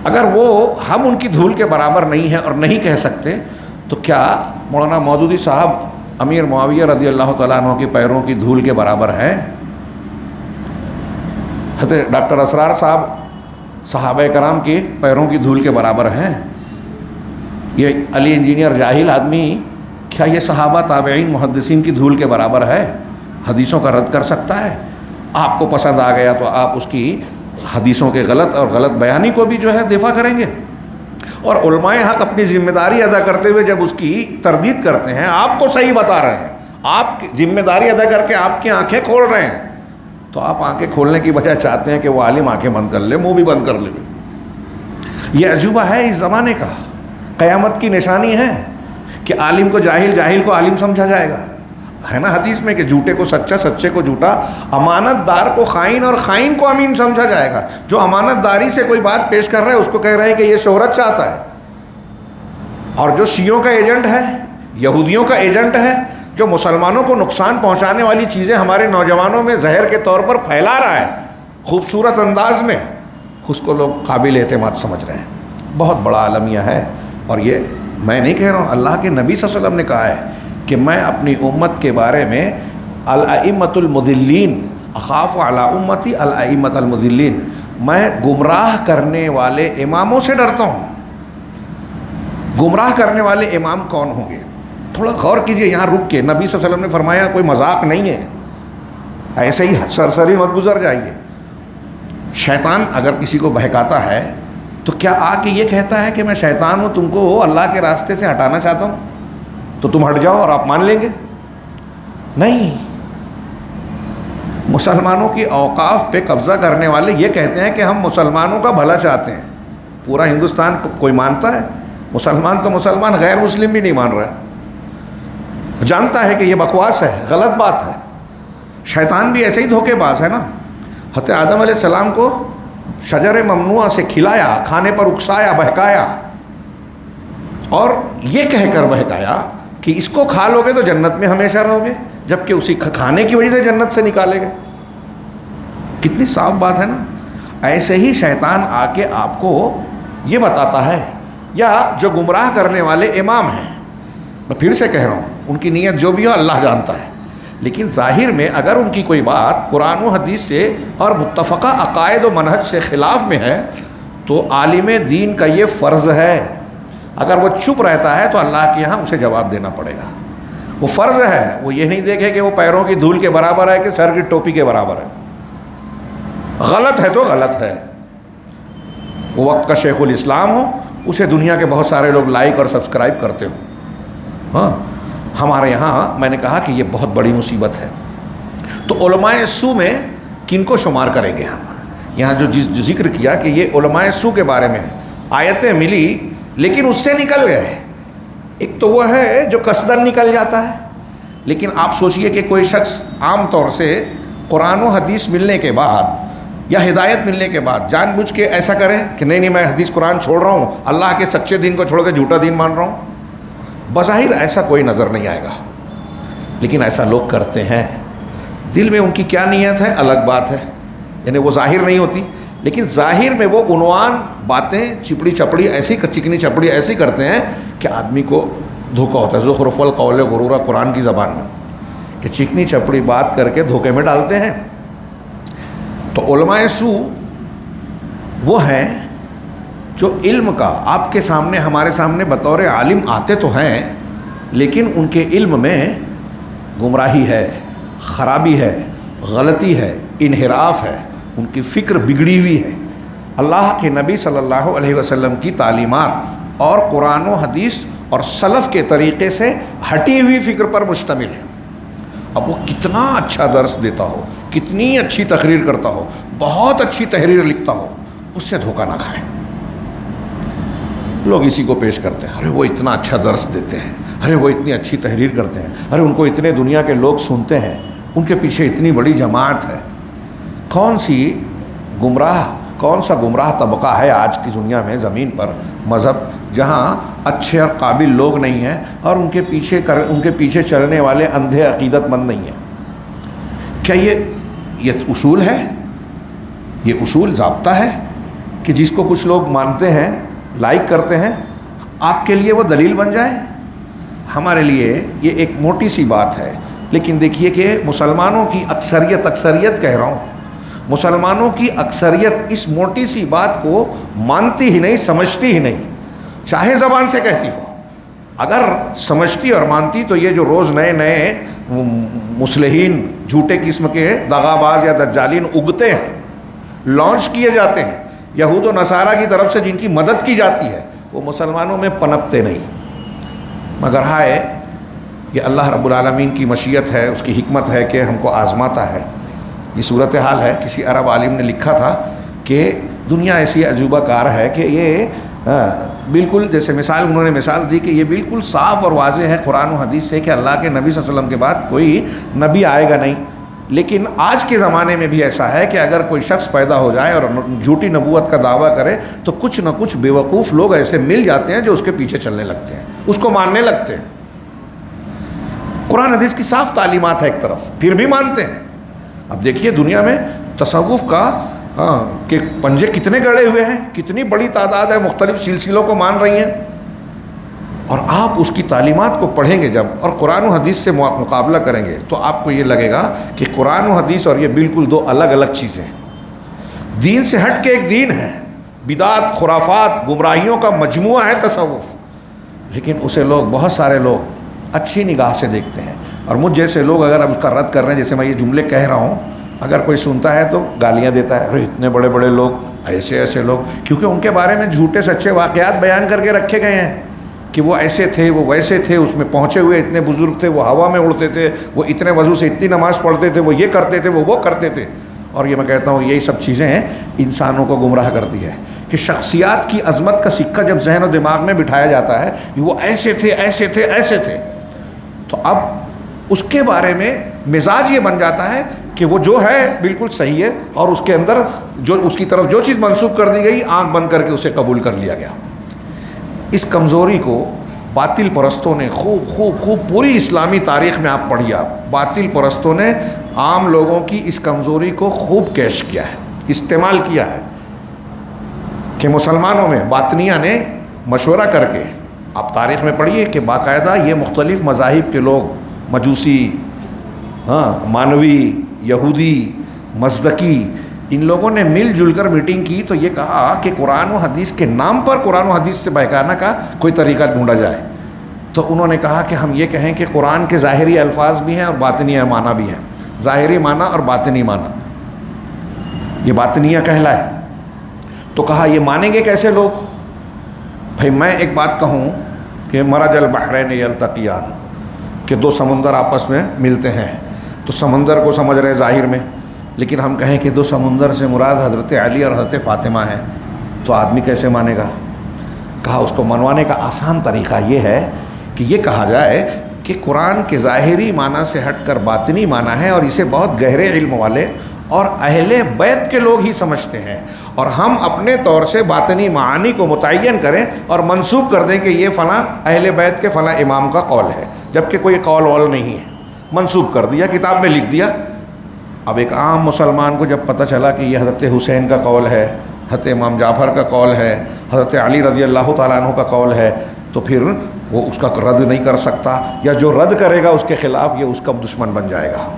اگر وہ ہم ان کی دھول کے برابر نہیں ہیں اور نہیں کہہ سکتے, تو کیا مولانا مودودی صاحب امیر معاویہ رضی اللہ تعالیٰ عنہ کے پیروں کی دھول کے برابر ہیں؟ حضرت ڈاکٹر اسرار صاحب صحابہ کرام کے پیروں کی دھول کے برابر ہیں؟ یہ علی انجینئر جاہل آدمی کیا یہ صحابہ تابعین محدثین کی دھول کے برابر ہے؟ حدیثوں کا رد کر سکتا ہے؟ آپ کو پسند آ گیا تو آپ اس کی حدیثوں کے غلط اور غلط بیانی کو بھی جو ہے دفاع کریں گے. اور علماء حق اپنی ذمہ داری ادا کرتے ہوئے جب اس کی تردید کرتے ہیں, آپ کو صحیح بتا رہے ہیں, آپ ذمہ داری ادا کر کے آپ کی آنکھیں کھول رہے ہیں, تو آپ آنکھیں کھولنے کی بجائے چاہتے ہیں کہ وہ عالم آنکھیں بند کر لے, منہ بھی بند کر لے. یہ عجوبہ ہے اس زمانے کا, قیامت کی نشانی ہے کہ عالم کو جاہل, جاہل کو عالم سمجھا جائے گا. ہے نا حدیث میں کہ جھوٹے کو سچا, سچے کو جھوٹا, امانت دار کو خائن اور خائن کو امین سمجھا جائے گا. جو امانت داری سے کوئی بات پیش کر رہا ہے اس کو کہہ رہے ہیں کہ یہ شہرت چاہتا ہے, اور جو شیعوں کا ایجنٹ ہے, یہودیوں کا ایجنٹ ہے, جو مسلمانوں کو نقصان پہنچانے والی چیزیں ہمارے نوجوانوں میں زہر کے طور پر پھیلا رہا ہے خوبصورت انداز میں, اس کو لوگ قابل اعتماد سمجھ رہے ہیں. بہت بڑا عالمیہ ہے. اور یہ میں نہیں کہہ رہا ہوں, اللہ کے نبی صلی اللہ علیہ وسلم نے کہا ہے کہ میں اپنی امت کے بارے میں الائمۃ المضلین, اخاف علی امتی الائمۃ المضلین, میں گمراہ کرنے والے اماموں سے ڈرتا ہوں. گمراہ کرنے والے امام کون ہوں گے؟ تھوڑا غور کیجئے, یہاں رک کے نبی صلی اللہ علیہ وسلم نے فرمایا کوئی مذاق نہیں ہے, ایسے ہی سرسری مت گزر جائیے. شیطان اگر کسی کو بہکاتا ہے تو کیا آ کے یہ کہتا ہے کہ میں شیطان ہوں, تم کو اللہ کے راستے سے ہٹانا چاہتا ہوں, تو تم ہٹ جاؤ اور آپ مان لیں گے؟ نہیں. مسلمانوں کی اوقاف پہ قبضہ کرنے والے یہ کہتے ہیں کہ ہم مسلمانوں کا بھلا چاہتے ہیں. پورا ہندوستان کوئی مانتا ہے؟ مسلمان تو مسلمان, غیر مسلم بھی نہیں مان رہا, جانتا ہے کہ یہ بکواس ہے, غلط بات ہے. شیطان بھی ایسے ہی دھوکے باز ہے نا. حضرت آدم علیہ السلام کو شجر ممنوعہ سے کھلایا, کھانے پر اکسایا, بہکایا, اور یہ کہہ کر بہکایا کہ اس کو کھا لو گے تو جنت میں ہمیشہ رہو گے, جبکہ اسی کھانے کی وجہ سے جنت سے نکالے گئے. کتنی صاف بات ہے نا. ایسے ہی شیطان آ کے آپ کو یہ بتاتا ہے, یا جو گمراہ کرنے والے امام ہیں, میں پھر سے کہہ رہا ہوں, ان کی نیت جو بھی ہو اللہ جانتا ہے, لیکن ظاہر میں اگر ان کی کوئی بات قرآن و حدیث سے اور متفقہ عقائد و منہج سے خلاف میں ہے تو عالم دین کا یہ فرض ہے. اگر وہ چپ رہتا ہے تو اللہ کے یہاں اسے جواب دینا پڑے گا. وہ فرض ہے, وہ یہ نہیں دیکھے کہ وہ پیروں کی دھول کے برابر ہے کہ سر کی ٹوپی کے برابر ہے. غلط ہے تو غلط ہے. وہ وقت کا شیخ الاسلام ہو, اسے دنیا کے بہت سارے لوگ لائک اور سبسکرائب کرتے ہوں. ہاں, ہمارے یہاں میں نے کہا کہ یہ بہت بڑی مصیبت ہے. تو علماء سو میں کن کو شمار کریں گے ہم؟ یہاں جو ذکر کیا کہ یہ علماء سو کے بارے میں آیتیں ملی, لیکن اس سے نکل گئے. ایک تو وہ ہے جو قصدن نکل جاتا ہے، لیکن آپ سوچئے کہ کوئی شخص عام طور سے قرآن و حدیث ملنے کے بعد یا ہدایت ملنے کے بعد جان بوجھ کے ایسا کرے کہ نہیں میں حدیث قرآن چھوڑ رہا ہوں، اللہ کے سچے دین کو چھوڑ کے جھوٹا دین مان رہا ہوں، بظاہر ایسا کوئی نظر نہیں آئے گا، لیکن ایسا لوگ کرتے ہیں۔ دل میں ان کی کیا نیت ہے الگ بات ہے، یعنی وہ ظاہر نہیں ہوتی، لیکن ظاہر میں وہ عنوان باتیں چپڑی چپڑی ایسی چکنی چپڑی ایسی کرتے ہیں کہ آدمی کو دھوکہ ہوتا ہے۔ زخرف القول غرورا قرآن کی زبان میں، کہ چکنی چپڑی بات کر کے دھوکے میں ڈالتے ہیں۔ تو علماء سو وہ ہیں جو علم کا آپ کے سامنے ہمارے سامنے بطور عالم آتے تو ہیں، لیکن ان کے علم میں گمراہی ہے، خرابی ہے، غلطی ہے، انحراف ہے، ان کی فکر بگڑی ہوئی ہے، اللہ کے نبی صلی اللہ علیہ وسلم کی تعلیمات اور قرآن و حدیث اور سلف کے طریقے سے ہٹی ہوئی فکر پر مشتمل ہے۔ اب وہ کتنا اچھا درس دیتا ہو، کتنی اچھی تقریر کرتا ہو، بہت اچھی تحریر لکھتا ہو، اس سے دھوکہ نہ کھائیں۔ لوگ اسی کو پیش کرتے ہیں، ارے وہ اتنا اچھا درس دیتے ہیں، ارے وہ اتنی اچھی تحریر کرتے ہیں، ارے ان کو اتنے دنیا کے لوگ سنتے ہیں، ان کے پیچھے اتنی بڑی جماعت ہے۔ کون سا گمراہ طبقہ ہے آج کی دنیا میں زمین پر مذہب جہاں اچھے اور قابل لوگ نہیں ہیں اور ان کے پیچھے چلنے والے اندھے عقیدت مند نہیں ہیں؟ کیا یہ اصول ہے؟ یہ اصول ضابطہ ہے کہ جس کو کچھ لوگ مانتے ہیں، لائک کرتے ہیں، آپ کے لیے وہ دلیل بن جائے؟ ہمارے لیے یہ ایک موٹی سی بات ہے، لیکن دیکھیے کہ مسلمانوں کی اکثریت کہہ رہا ہوں، مسلمانوں کی اکثریت اس موٹی سی بات کو مانتی ہی نہیں، سمجھتی ہی نہیں، چاہے زبان سے کہتی ہو۔ اگر سمجھتی اور مانتی تو یہ جو روز نئے نئے مصلحین جھوٹے قسم کے دغاباز یا دجالین اگتے ہیں، لانچ کیے جاتے ہیں یہود و نصارہ کی طرف سے، جن کی مدد کی جاتی ہے، وہ مسلمانوں میں پنپتے نہیں۔ مگر ہائے، یہ اللہ رب العالمین کی مشیت ہے، اس کی حکمت ہے کہ ہم کو آزماتا ہے۔ یہ صورتحال ہے، کسی عرب عالم نے لکھا تھا کہ دنیا ایسی عجوبہ کار ہے کہ یہ بالکل جیسے انہوں نے مثال دی کہ یہ بالکل صاف اور واضح ہے قرآن و حدیث سے کہ اللہ کے نبی صلی اللہ علیہ وسلم کے بعد کوئی نبی آئے گا نہیں، لیکن آج کے زمانے میں بھی ایسا ہے کہ اگر کوئی شخص پیدا ہو جائے اور جھوٹی نبوت کا دعویٰ کرے تو کچھ نہ کچھ بیوقوف لوگ ایسے مل جاتے ہیں جو اس کے پیچھے چلنے لگتے ہیں، اس کو ماننے لگتے ہیں۔ قرآن حدیث کی صاف تعلیمات ہے ایک طرف، پھر بھی مانتے ہیں۔ اب دیکھیے دنیا میں تصوف کا کہ پنجے کتنے گڑے ہوئے ہیں، کتنی بڑی تعداد ہے، مختلف سلسلوں کو مان رہی ہیں، اور آپ اس کی تعلیمات کو پڑھیں گے جب اور قرآن و حدیث سے مقابلہ کریں گے تو آپ کو یہ لگے گا کہ قرآن و حدیث اور یہ بالکل دو الگ الگ چیزیں ہیں، دین سے ہٹ کے ایک دین ہے، بدعات، خرافات، گمراہیوں کا مجموعہ ہے تصوف، لیکن اسے بہت سارے لوگ اچھی نگاہ سے دیکھتے ہیں، اور مجھ جیسے لوگ اگر اب اس کا رد کر رہے ہیں، جیسے میں یہ جملے کہہ رہا ہوں، اگر کوئی سنتا ہے تو گالیاں دیتا ہے، ارے اتنے بڑے بڑے لوگ، ایسے لوگ، کیونکہ ان کے بارے میں جھوٹے سچے واقعات بیان کر کے رکھے گئے ہیں کہ وہ ایسے تھے، وہ ویسے تھے، اس میں پہنچے ہوئے اتنے بزرگ تھے، وہ ہوا میں اڑتے تھے، وہ اتنے وضو سے اتنی نماز پڑھتے تھے، وہ یہ کرتے تھے، وہ کرتے تھے۔ اور یہ میں کہتا ہوں یہی سب چیزیں ہیں انسانوں کو گمراہ کرتی ہے، کہ شخصیات کی عظمت کا سکہ جب ذہن و دماغ میں بٹھایا جاتا ہے کہ وہ ایسے تھے ایسے تھے ایسے تھے، تو اب اس کے بارے میں مزاج یہ بن جاتا ہے کہ وہ جو ہے بالکل صحیح ہے، اور اس کے اندر جو اس کی طرف جو چیز منسوب کر دی گئی آنکھ بند کر کے اسے قبول کر لیا گیا۔ اس کمزوری کو باطل پرستوں نے خوب پوری اسلامی تاریخ میں آپ پڑھیے، باطل پرستوں نے عام لوگوں کی اس کمزوری کو خوب کیش کیا ہے، استعمال کیا ہے، کہ مسلمانوں میں باطنیہ نے مشورہ کر کے، آپ تاریخ میں پڑھیے کہ باقاعدہ یہ مختلف مذاہب کے لوگ، مجوسی، مانوی، یہودی، مزدکی، ان لوگوں نے مل جل کر میٹنگ کی تو یہ کہا کہ قرآن و حدیث کے نام پر قرآن و حدیث سے بہکانا کا کوئی طریقہ ڈھونڈا جائے۔ تو انہوں نے کہا کہ ہم یہ کہیں کہ قرآن کے ظاہری الفاظ بھی ہیں اور باطنی معنی بھی ہیں، ظاہری معنی اور باطنی معنی، یہ باطنیہ کہلائے۔ تو کہا یہ مانیں گے کیسے لوگ؟ بھائی میں ایک بات کہوں کہ مرج البحرین یلتقیان، کہ دو سمندر آپس میں ملتے ہیں، تو سمندر کو سمجھ رہے ظاہر میں، لیکن ہم کہیں کہ دو سمندر سے مراد حضرت علی اور حضرت فاطمہ ہیں، تو آدمی کیسے مانے گا؟ کہا اس کو منوانے کا آسان طریقہ یہ ہے کہ یہ کہا جائے کہ قرآن کے ظاہری معنی سے ہٹ کر باطنی معنی ہے، اور اسے بہت گہرے علم والے اور اہل بیت کے لوگ ہی سمجھتے ہیں، اور ہم اپنے طور سے باطنی معانی کو متعین کریں اور منسوب کر دیں کہ یہ فلاں اہل بیت کے فلاں امام کا قول ہے، جبکہ کوئی قول وول نہیں ہے، منسوب کر دیا، کتاب میں لکھ دیا۔ اب ایک عام مسلمان کو جب پتہ چلا کہ یہ حضرت حسین کا قول ہے، حضرت امام جعفر کا قول ہے، حضرت علی رضی اللہ تعالیٰ عنہ کا قول ہے، تو پھر وہ اس کا رد نہیں کر سکتا، یا جو رد کرے گا اس کے خلاف یہ اس کا دشمن بن جائے گا۔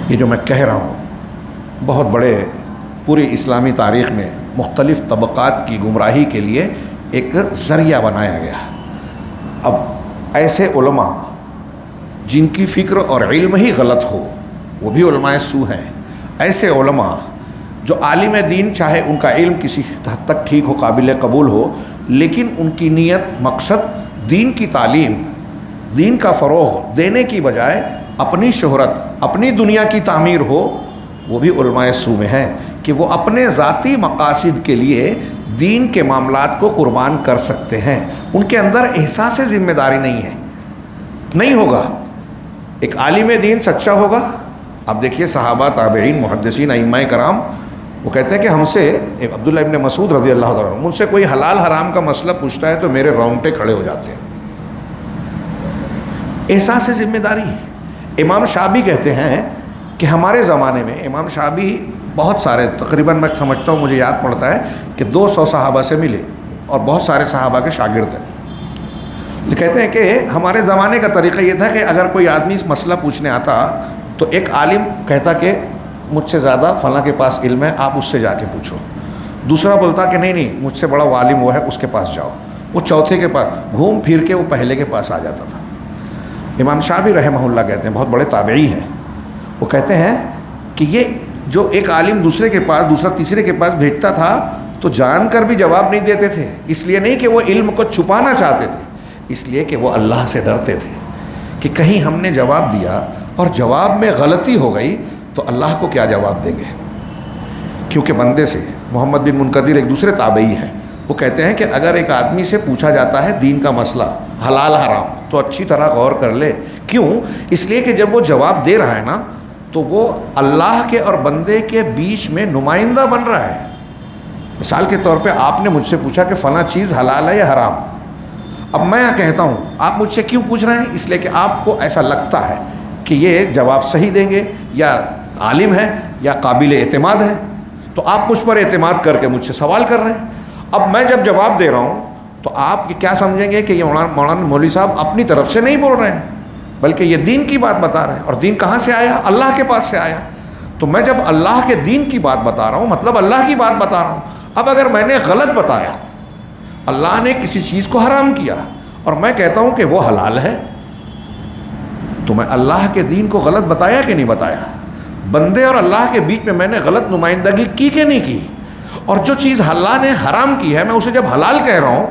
یہ جو میں کہہ رہا ہوں بہت بڑے پوری اسلامی تاریخ میں مختلف طبقات کی گمراہی کے لیے ایک ذریعہ بنایا گیا۔ اب ایسے علماء جن کی فکر اور علم ہی غلط ہو، وہ بھی علماء سو ہیں۔ ایسے علماء جو عالم دین، چاہے ان کا علم کسی حد تک ٹھیک ہو، قابل قبول ہو، لیکن ان کی نیت، مقصد دین کی تعلیم، دین کا فروغ دینے کی بجائے اپنی شہرت، اپنی دنیا کی تعمیر ہو، وہ بھی علماء سو میں ہیں کہ وہ اپنے ذاتی مقاصد کے لیے دین کے معاملات کو قربان کر سکتے ہیں۔ ان کے اندر احساس ذمہ داری نہیں ہے، نہیں ہوگا۔ ایک عالم دین سچا ہوگا۔ اب دیکھیے صحابہ، تابعین، محدثین، ائمہ کرام، وہ کہتے ہیں کہ ہم سے عبداللہ ابن مسعود رضی اللہ تعالیٰ عنہ، مجھ سے کوئی حلال حرام کا مسئلہ پوچھتا ہے تو میرے رونگٹے کھڑے ہو جاتے ہیں۔ احساس ذمہ داری۔ امام شعبی کہتے ہیں کہ ہمارے زمانے میں امام شعبی بہت سارے، تقریباً میں سمجھتا ہوں، مجھے یاد پڑتا ہے کہ 200 صحابہ سے ملے اور بہت سارے صحابہ کے شاگرد ہیں۔ کہتے ہیں کہ ہمارے زمانے کا طریقہ یہ تھا کہ اگر کوئی آدمی اس مسئلہ پوچھنے آتا تو ایک عالم کہتا کہ مجھ سے زیادہ فلاں کے پاس علم ہے، آپ اس سے جا کے پوچھو۔ دوسرا بولتا کہ نہیں مجھ سے بڑا عالم وہ ہے، اس کے پاس جاؤ۔ وہ چوتھے کے پاس گھوم پھر کے وہ پہلے کے پاس آ جاتا تھا۔ امام شعبی رحمہ اللہ کہتے ہیں، بہت بڑے تابعی ہیں، وہ کہتے ہیں کہ یہ جو ایک عالم دوسرے کے پاس، دوسرا تیسرے کے پاس بھیجتا تھا تو جان کر بھی جواب نہیں دیتے تھے، اس لیے نہیں کہ وہ علم کو چھپانا چاہتے تھے، اس لیے کہ وہ اللہ سے ڈرتے تھے کہ کہیں ہم نے جواب دیا اور جواب میں غلطی ہو گئی تو اللہ کو کیا جواب دیں گے۔ کیونکہ بندے سے، محمد بن منقدر ایک دوسرے تابعی ہیں، وہ کہتے ہیں کہ اگر ایک آدمی سے پوچھا جاتا ہے دین کا مسئلہ، حلال حرام، تو اچھی طرح غور کر لے۔ کیوں؟ اس لیے کہ جب وہ جواب دے رہا ہے نا تو وہ اللہ کے اور بندے کے بیچ میں نمائندہ بن رہا ہے۔ مثال کے طور پہ آپ نے مجھ سے پوچھا کہ فلاں چیز حلال ہے یا حرام، اب میں کہتا ہوں آپ مجھ سے کیوں پوچھ رہے ہیں؟ اس لیے کہ آپ کو ایسا لگتا ہے کہ یہ جواب صحیح دیں گے، یا عالم ہے یا قابل اعتماد ہے، تو آپ مجھ پر اعتماد کر کے مجھ سے سوال کر رہے ہیں۔ اب میں جب جواب دے رہا ہوں تو آپ کیا سمجھیں گے کہ یہ مولانا مولوی صاحب اپنی طرف سے نہیں بول رہے ہیں، بلکہ یہ دین کی بات بتا رہے ہیں، اور دین کہاں سے آیا؟ اللہ کے پاس سے آیا۔ تو میں جب اللہ کے دین کی بات بتا رہا ہوں، مطلب اللہ کی بات بتا رہا ہوں۔ اب اگر میں نے غلط بتایا، اللہ نے کسی چیز کو حرام کیا اور میں کہتا ہوں کہ وہ حلال ہے، تو میں اللہ کے دین کو غلط بتایا کہ نہیں بتایا؟ بندے اور اللہ کے بیچ میں نے غلط نمائندگی کی کہ نہیں کی؟ اور جو چیز اللہ نے حرام کی ہے میں اسے جب حلال کہہ رہا ہوں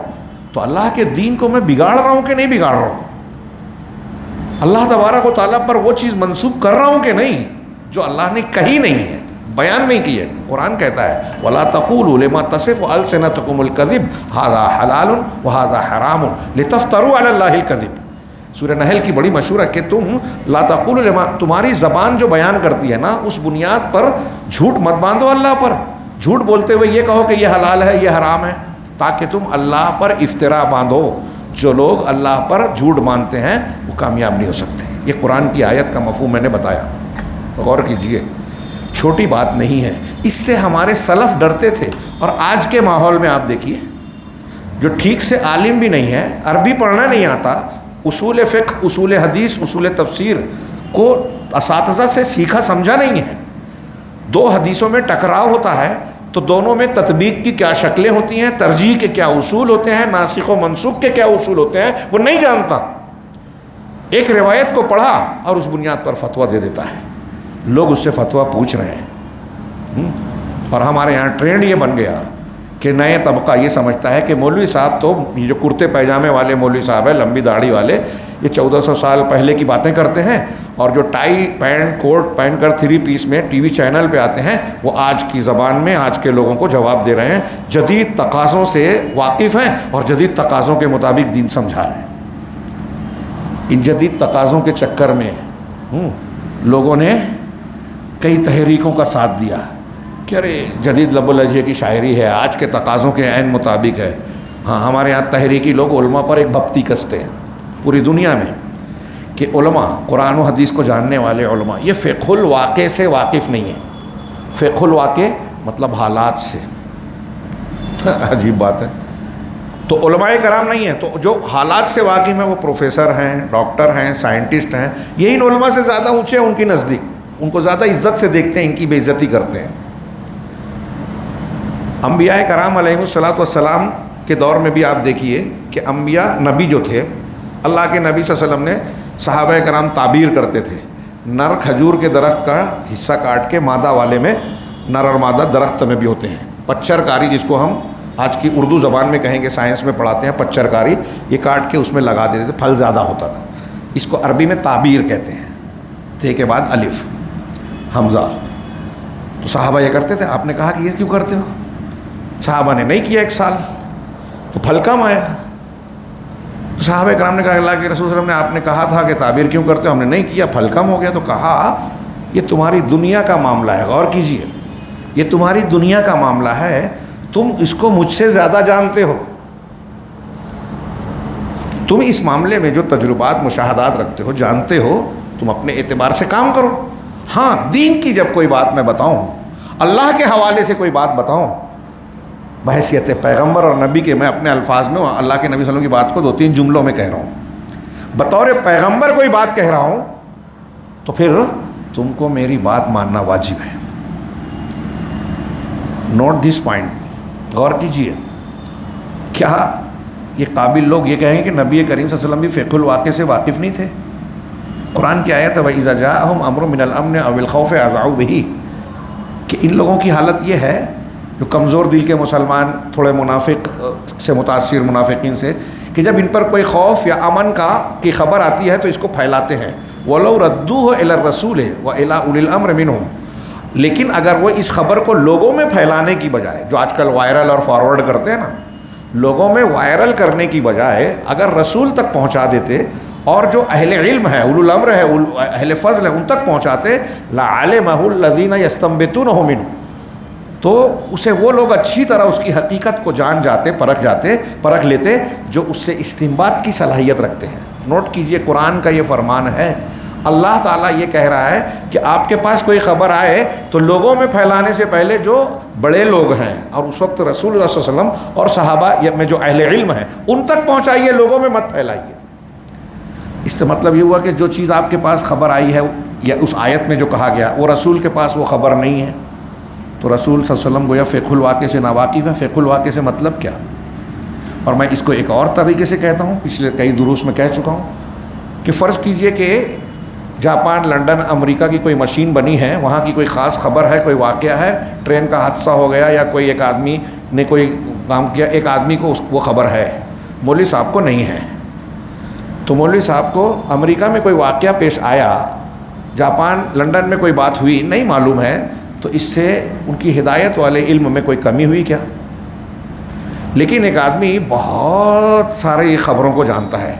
تو اللہ کے دین کو میں بگاڑ رہا ہوں کہ نہیں بگاڑ رہا ہوں؟ اللہ تبارک و تعالیٰ پر وہ چیز منسوب کر رہا ہوں کہ نہیں جو اللہ نے کہی نہیں ہے، بیان نہیں کی ہے۔ قرآن کہتا ہے وَلَا تَقُولُوا لِمَا تَصِفُ أَلْسِنَتُكُمُ الْكَذِبَ هَذَا حَلَالٌ وَهَذَا حَرَامٌ لِتَفْتَرُوا عَلَى اللَّهِ الْكَذِبَ۔ سورہ نحل کی بڑی مشہور ہے کہ تم لا تقولوا لما، تمہاری زبان جو بیان کرتی ہے نا اس بنیاد پر جھوٹ مت باندھو اللہ پر، جھوٹ بولتے ہوئے یہ کہو کہ یہ حلال ہے یہ حرام ہے، تاکہ تم اللہ پر افترا باندھو۔ جو لوگ اللہ پر جھوٹ باندھتے ہیں وہ کامیاب نہیں ہو سکتے۔ یہ قرآن کی آیت کا مفہوم میں نے بتایا، غور کیجئے، چھوٹی بات نہیں ہے۔ اس سے ہمارے سلف ڈرتے تھے، اور آج کے ماحول میں آپ دیکھیے جو ٹھیک سے عالم بھی نہیں ہے، عربی پڑھنا نہیں آتا، اصول فقہ، اصول حدیث، اصول تفسیر کو اساتذہ سے سیکھا سمجھا نہیں ہے، دو حدیثوں میں ٹکراؤ ہوتا ہے تو دونوں میں تطبیق کی کیا شکلیں ہوتی ہیں، ترجیح کے کیا اصول ہوتے ہیں، ناسخ و منسوخ کے کیا اصول ہوتے ہیں، وہ نہیں جانتا۔ ایک روایت کو پڑھا اور اس بنیاد پر فتویٰ دے دیتا ہے، لوگ اس سے فتویٰ پوچھ رہے ہیں۔ اور ہمارے یہاں ٹرینڈ یہ بن گیا کہ نئے طبقہ یہ سمجھتا ہے کہ مولوی صاحب تو یہ جو کرتے پیجامے والے مولوی صاحب ہیں، لمبی داڑھی والے، یہ 1400 سال پہلے کی باتیں کرتے ہیں، اور جو ٹائی پینٹ کوٹ پہن کر 3 پیس میں ٹی وی چینل پہ آتے ہیں وہ آج کی زبان میں آج کے لوگوں کو جواب دے رہے ہیں، جدید تقاضوں سے واقف ہیں اور جدید تقاضوں کے مطابق دین سمجھا رہے ہیں۔ ان جدید تقاضوں کے چکر میں لوگوں نے کئی تحریکوں کا ساتھ دیا کہ ارے جدید لب و لہجے کی شاعری ہے، آج کے تقاضوں کے عین مطابق ہے۔ ہاں، ہمارے یہاں تحریکی لوگ علماء پر ایک بھپتی کستے ہیں پوری دنیا میں کہ علماء، قرآن و حدیث کو جاننے والے علماء یہ فقہ الواقع سے واقف نہیں ہیں۔ فقہ الواقع مطلب حالات سے، عجیب بات ہے۔ تو علماء کرام نہیں ہیں، تو جو حالات سے واقف ہیں وہ پروفیسر ہیں، ڈاکٹر ہیں، سائنٹسٹ ہیں، یہ ان علماء سے زیادہ اونچے ہیں ان کی نزدیک، ان کو زیادہ عزت سے دیکھتے ہیں، ان کی بے عزتی کرتے ہیں۔ انبیاء کرام علیہ السلام کے دور میں بھی آپ دیکھیے کہ انبیاء نبی جو تھے، اللہ کے نبی صلی اللہ علیہ وسلم نے صحابہ کرام تعبیر کرتے تھے، نر کھجور کے درخت کا حصہ کاٹ کے مادہ والے میں، نر اور مادہ درخت میں بھی ہوتے ہیں، پچر کاری جس کو ہم آج کی اردو زبان میں کہیں گے، سائنس میں پڑھاتے ہیں پچر کاری، یہ کاٹ کے اس میں لگا دیتے تھے، پھل زیادہ ہوتا تھا، اس کو عربی میں تعبیر کہتے ہیں، تے کے بعد الف حمزہ۔ تو صحابہ یہ کرتے تھے، آپ نے کہا کہ یہ کیوں کرتے ہو؟ صحابہ نے نہیں کیا 1 سال، تو پھل کم آیا۔ تو صحابہ کرام نے کہا اللہ کے رسول صلی اللہ علیہ وسلم نے آپ نے کہا تھا کہ تعبیر کیوں کرتے ہو؟ ہم نے نہیں کیا، پھل کم ہو گیا۔ تو کہا یہ تمہاری دنیا کا معاملہ ہے، غور کیجئے، یہ تمہاری دنیا کا معاملہ ہے، تم اس کو مجھ سے زیادہ جانتے ہو، تم اس معاملے میں جو تجربات مشاہدات رکھتے ہو، جانتے ہو، تم اپنے اعتبار سے کام کرو۔ ہاں، دین کی جب کوئی بات میں بتاؤں، اللہ کے حوالے سے کوئی بات بتاؤں، بحیثیت پیغمبر اور نبی کے، میں اپنے الفاظ میں اللہ کے نبی صلی اللہ علیہ وسلم کی بات کو 2-3 جملوں میں کہہ رہا ہوں، بطور پیغمبر کوئی بات کہہ رہا ہوں، تو پھر تم کو میری بات ماننا واجب ہے۔ نوٹ دس پوائنٹ، غور کیجئے، کیا یہ قابل لوگ یہ کہیں کہ نبی کریم صلی اللہ علیہ وسلم بھی فقہ الواقع سے واقف نہیں تھے؟ قرآن کی آیت ہے وَإِذَا جَاءَهُمْ أَمْرٌ مِّنَ الْأَمْنِ أَوِ الْخَوْفِ أَذَاعُوا بِهِ، کہ ان لوگوں کی حالت یہ ہے جو کمزور دل کے مسلمان، تھوڑے منافق سے متاثر منافقین سے، کہ جب ان پر کوئی خوف یا امن کی خبر آتی ہے تو اس کو پھیلاتے ہیں، وَلَوْ رَدُّوهُ إِلَى الرَّسُولِ وَإِلَىٰ أُولِي الْأَمْرِ مِنْهُمْ، لیکن اگر وہ اس خبر کو لوگوں میں پھیلانے کی بجائے، جو آج کل وائرل اور فارورڈ کرتے ہیں نا، لوگوں میں وائرل کرنے کی بجائے اگر رسول تک پہنچا دیتے اور جو اہل علم ہے، اولو الامر ہے، اہل فضل ہے، ان تک پہنچاتے، لَعَلِمَهُ الَّذِينَ يَسْتَنبِطُونَهُ مِنْهُ، تو اسے وہ لوگ اچھی طرح اس کی حقیقت کو جان جاتے، پرکھ لیتے جو اس سے استنباط کی صلاحیت رکھتے ہیں۔ نوٹ کیجئے، قرآن کا یہ فرمان ہے، اللہ تعالیٰ یہ کہہ رہا ہے کہ آپ کے پاس کوئی خبر آئے تو لوگوں میں پھیلانے سے پہلے جو بڑے لوگ ہیں، اور اس وقت رسول اللہ صلی اللہ علیہ وسلم اور صحابہ میں جو اہل علم ہیں ان تک پہنچائیے، لوگوں میں مت پھیلائیے۔ اس سے مطلب یہ ہوا کہ جو چیز آپ کے پاس خبر آئی ہے یا اس آیت میں جو کہا گیا وہ رسول کے پاس وہ خبر نہیں ہے، تو رسول صلی اللہ علیہ وسلم گویا فقہ الواقع سے ناواقف ہے۔ فقہ الواقع سے مطلب کیا؟ اور میں اس کو ایک اور طریقے سے کہتا ہوں، پچھلے کئی دروس میں کہہ چکا ہوں کہ فرض کیجئے کہ جاپان، لنڈن، امریکہ کی کوئی مشین بنی ہے، وہاں کی کوئی خاص خبر ہے، کوئی واقعہ ہے، ٹرین کا حادثہ ہو گیا یا کوئی ایک آدمی نے کوئی کام کیا، ایک آدمی کو وہ خبر ہے، مولوی صاحب کو نہیں ہے، تو مولوی صاحب کو امریکہ میں کوئی واقعہ پیش آیا، جاپان، لنڈن میں کوئی بات ہوئی، نہیں معلوم ہے، تو اس سے ان کی ہدایت والے علم میں کوئی کمی ہوئی کیا؟ لیکن ایک آدمی بہت ساری خبروں کو جانتا ہے،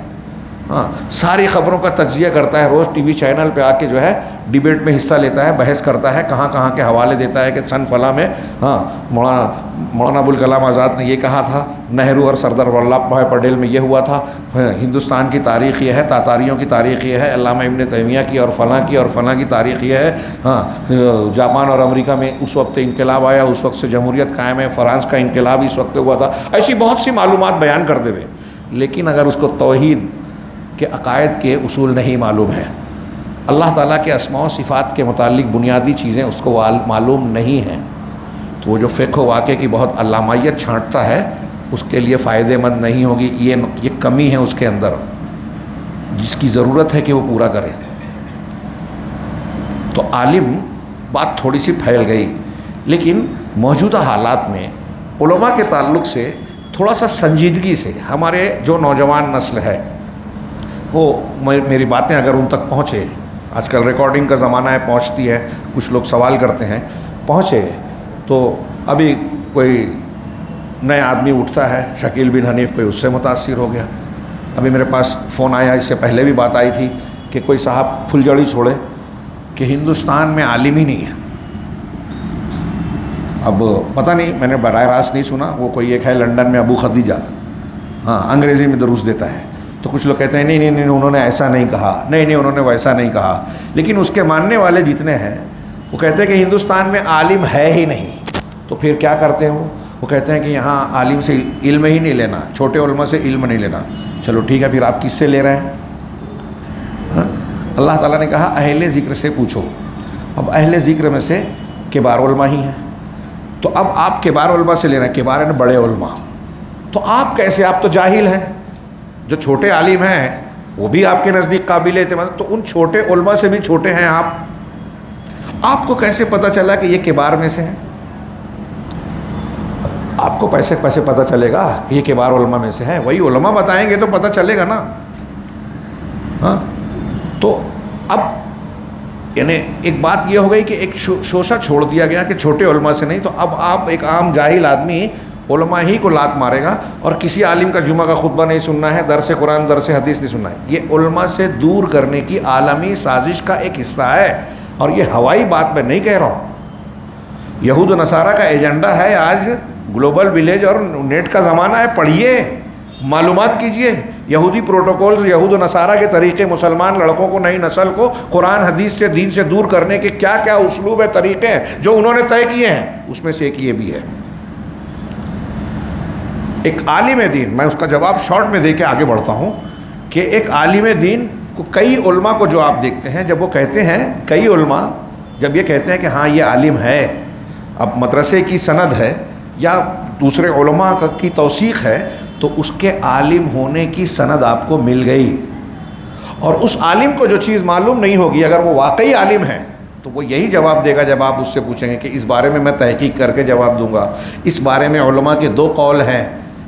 ہاں، ساری خبروں کا تجزیہ کرتا ہے، روز ٹی وی چینل پہ آ کے جو ہے ڈیبیٹ میں حصہ لیتا ہے، بحث کرتا ہے، کہاں کہاں کے حوالے دیتا ہے کہ سن فلاں میں ہاں مولانا ابوالکلام آزاد نے یہ کہا تھا، نہرو اور سردار ولبھ بھائی پٹیل میں یہ ہوا تھا، ہندوستان کی تاریخ یہ ہے، تاتاریوں کی تاریخ یہ ہے، علامہ ابن تیمیہ کی اور فلاں کی تاریخ یہ ہے، ہاں، جاپان اور امریکہ میں اس وقت انقلاب آیا، اس وقت سے جمہوریت قائم ہے، فرانس کا انقلاب اس وقت ہوا تھا، ایسی بہت سی معلومات بیان کرتے ہوئے، لیکن اگر اس کو توحید کہ عقائد کے اصول نہیں معلوم ہے، اللہ تعالیٰ کے اسماء و صفات کے متعلق بنیادی چیزیں اس کو معلوم نہیں ہیں، تو وہ جو فقہ واقع کی بہت علامائیت چھانٹتا ہے اس کے لیے فائدہ مند نہیں ہوگی، یہ کمی ہے اس کے اندر جس کی ضرورت ہے کہ وہ پورا کرے۔ تو عالم بات تھوڑی سی پھیل گئی، لیکن موجودہ حالات میں علماء کے تعلق سے تھوڑا سا سنجیدگی سے ہمارے جو نوجوان نسل ہے وہ میری باتیں اگر ان تک پہنچے، آج کل ریکارڈنگ کا زمانہ ہے، پہنچتی ہے، کچھ لوگ سوال کرتے ہیں، پہنچے تو ابھی کوئی نیا آدمی اٹھتا ہے، شکیل بن حنیف، کوئی اس سے متاثر ہو گیا. ابھی میرے پاس فون آیا، اس سے پہلے بھی بات آئی تھی کہ کوئی صاحب پھلجڑی چھوڑے کہ ہندوستان میں عالم ہی نہیں ہے. اب پتہ نہیں، میں نے براہ راست نہیں سنا، وہ کوئی ایک ہے لنڈن میں ابو خدیجہ، ہاں انگریزی میں دروس دیتا ہے. تو کچھ لوگ کہتے ہیں نہیں نہیں نہیں انہوں نے ایسا نہیں کہا، نہیں نہیں انہوں نے ویسا نہیں کہا. لیکن اس کے ماننے والے جتنے ہیں وہ کہتے ہیں کہ ہندوستان میں عالم ہے ہی نہیں. تو پھر کیا کرتے ہیں وہ کہتے ہیں کہ یہاں عالم سے علم ہی نہیں لینا، چھوٹے علماء سے علم نہیں لینا. چلو ٹھیک ہے، پھر آپ کس سے لے رہے ہیں؟ اللہ تعالیٰ نے کہا اہل ذکر سے پوچھو. اب اہل ذکر میں سے کبار علماء ہی ہیں. تو اب آپ کبار علماء سے لے رہے ہیں، کبار ہیں بڑے علماء. تو آپ کیسے، آپ تو جاہل ہیں. جو چھوٹے عالم ہیں وہ بھی آپ کے نزدیک قابل اعتماد، تو ان چھوٹے علماء سے بھی چھوٹے ہیں آپ. آپ کو کیسے پتہ چلا کہ یہ کبار میں سے ہیں؟ آپ کو پیسے پتہ چلے گا کہ یہ کبار علماء میں سے ہیں؟ وہی علماء بتائیں گے تو پتہ چلے گا نا. ہاں تو اب یعنی ایک بات یہ ہو گئی کہ ایک شوشہ چھوڑ دیا گیا کہ چھوٹے علماء سے نہیں. تو اب آپ ایک عام جاہل آدمی علماء ہی کو لات مارے گا اور کسی عالم کا جمعہ کا خطبہ نہیں سننا ہے، درس قرآن درس حدیث نہیں سننا ہے. یہ علماء سے دور کرنے کی عالمی سازش کا ایک حصہ ہے. اور یہ ہوائی بات میں نہیں کہہ رہا ہوں. یہود و نصارہ کا ایجنڈا ہے. آج گلوبل ولیج اور نیٹ کا زمانہ ہے، پڑھیے، معلومات کیجئے. یہودی پروٹوکولز، یہود و نصارہ کے طریقے، مسلمان لڑکوں کو، نئی نسل کو قرآن حدیث سے، دین سے دور کرنے کے کیا کیا اسلوب ہے، طریقے ہیں جو انہوں نے طے کیے ہیں. اس میں سے ایک یہ بھی ہے. ایک عالم دین، میں اس کا جواب شارٹ میں دے کے آگے بڑھتا ہوں، کہ ایک عالم دین کو کئی علماء کو جو آپ دیکھتے ہیں، جب وہ کہتے ہیں، کئی علماء جب یہ کہتے ہیں کہ ہاں یہ عالم ہے، اب مدرسے کی سند ہے یا دوسرے علماء کی توثیق ہے، تو اس کے عالم ہونے کی سند آپ کو مل گئی. اور اس عالم کو جو چیز معلوم نہیں ہوگی، اگر وہ واقعی عالم ہے تو وہ یہی جواب دے گا جب آپ اس سے پوچھیں گے کہ اس بارے میں تحقیق کر کے جواب دوں گا، اس بارے میں علماء کے 2 قول ہیں،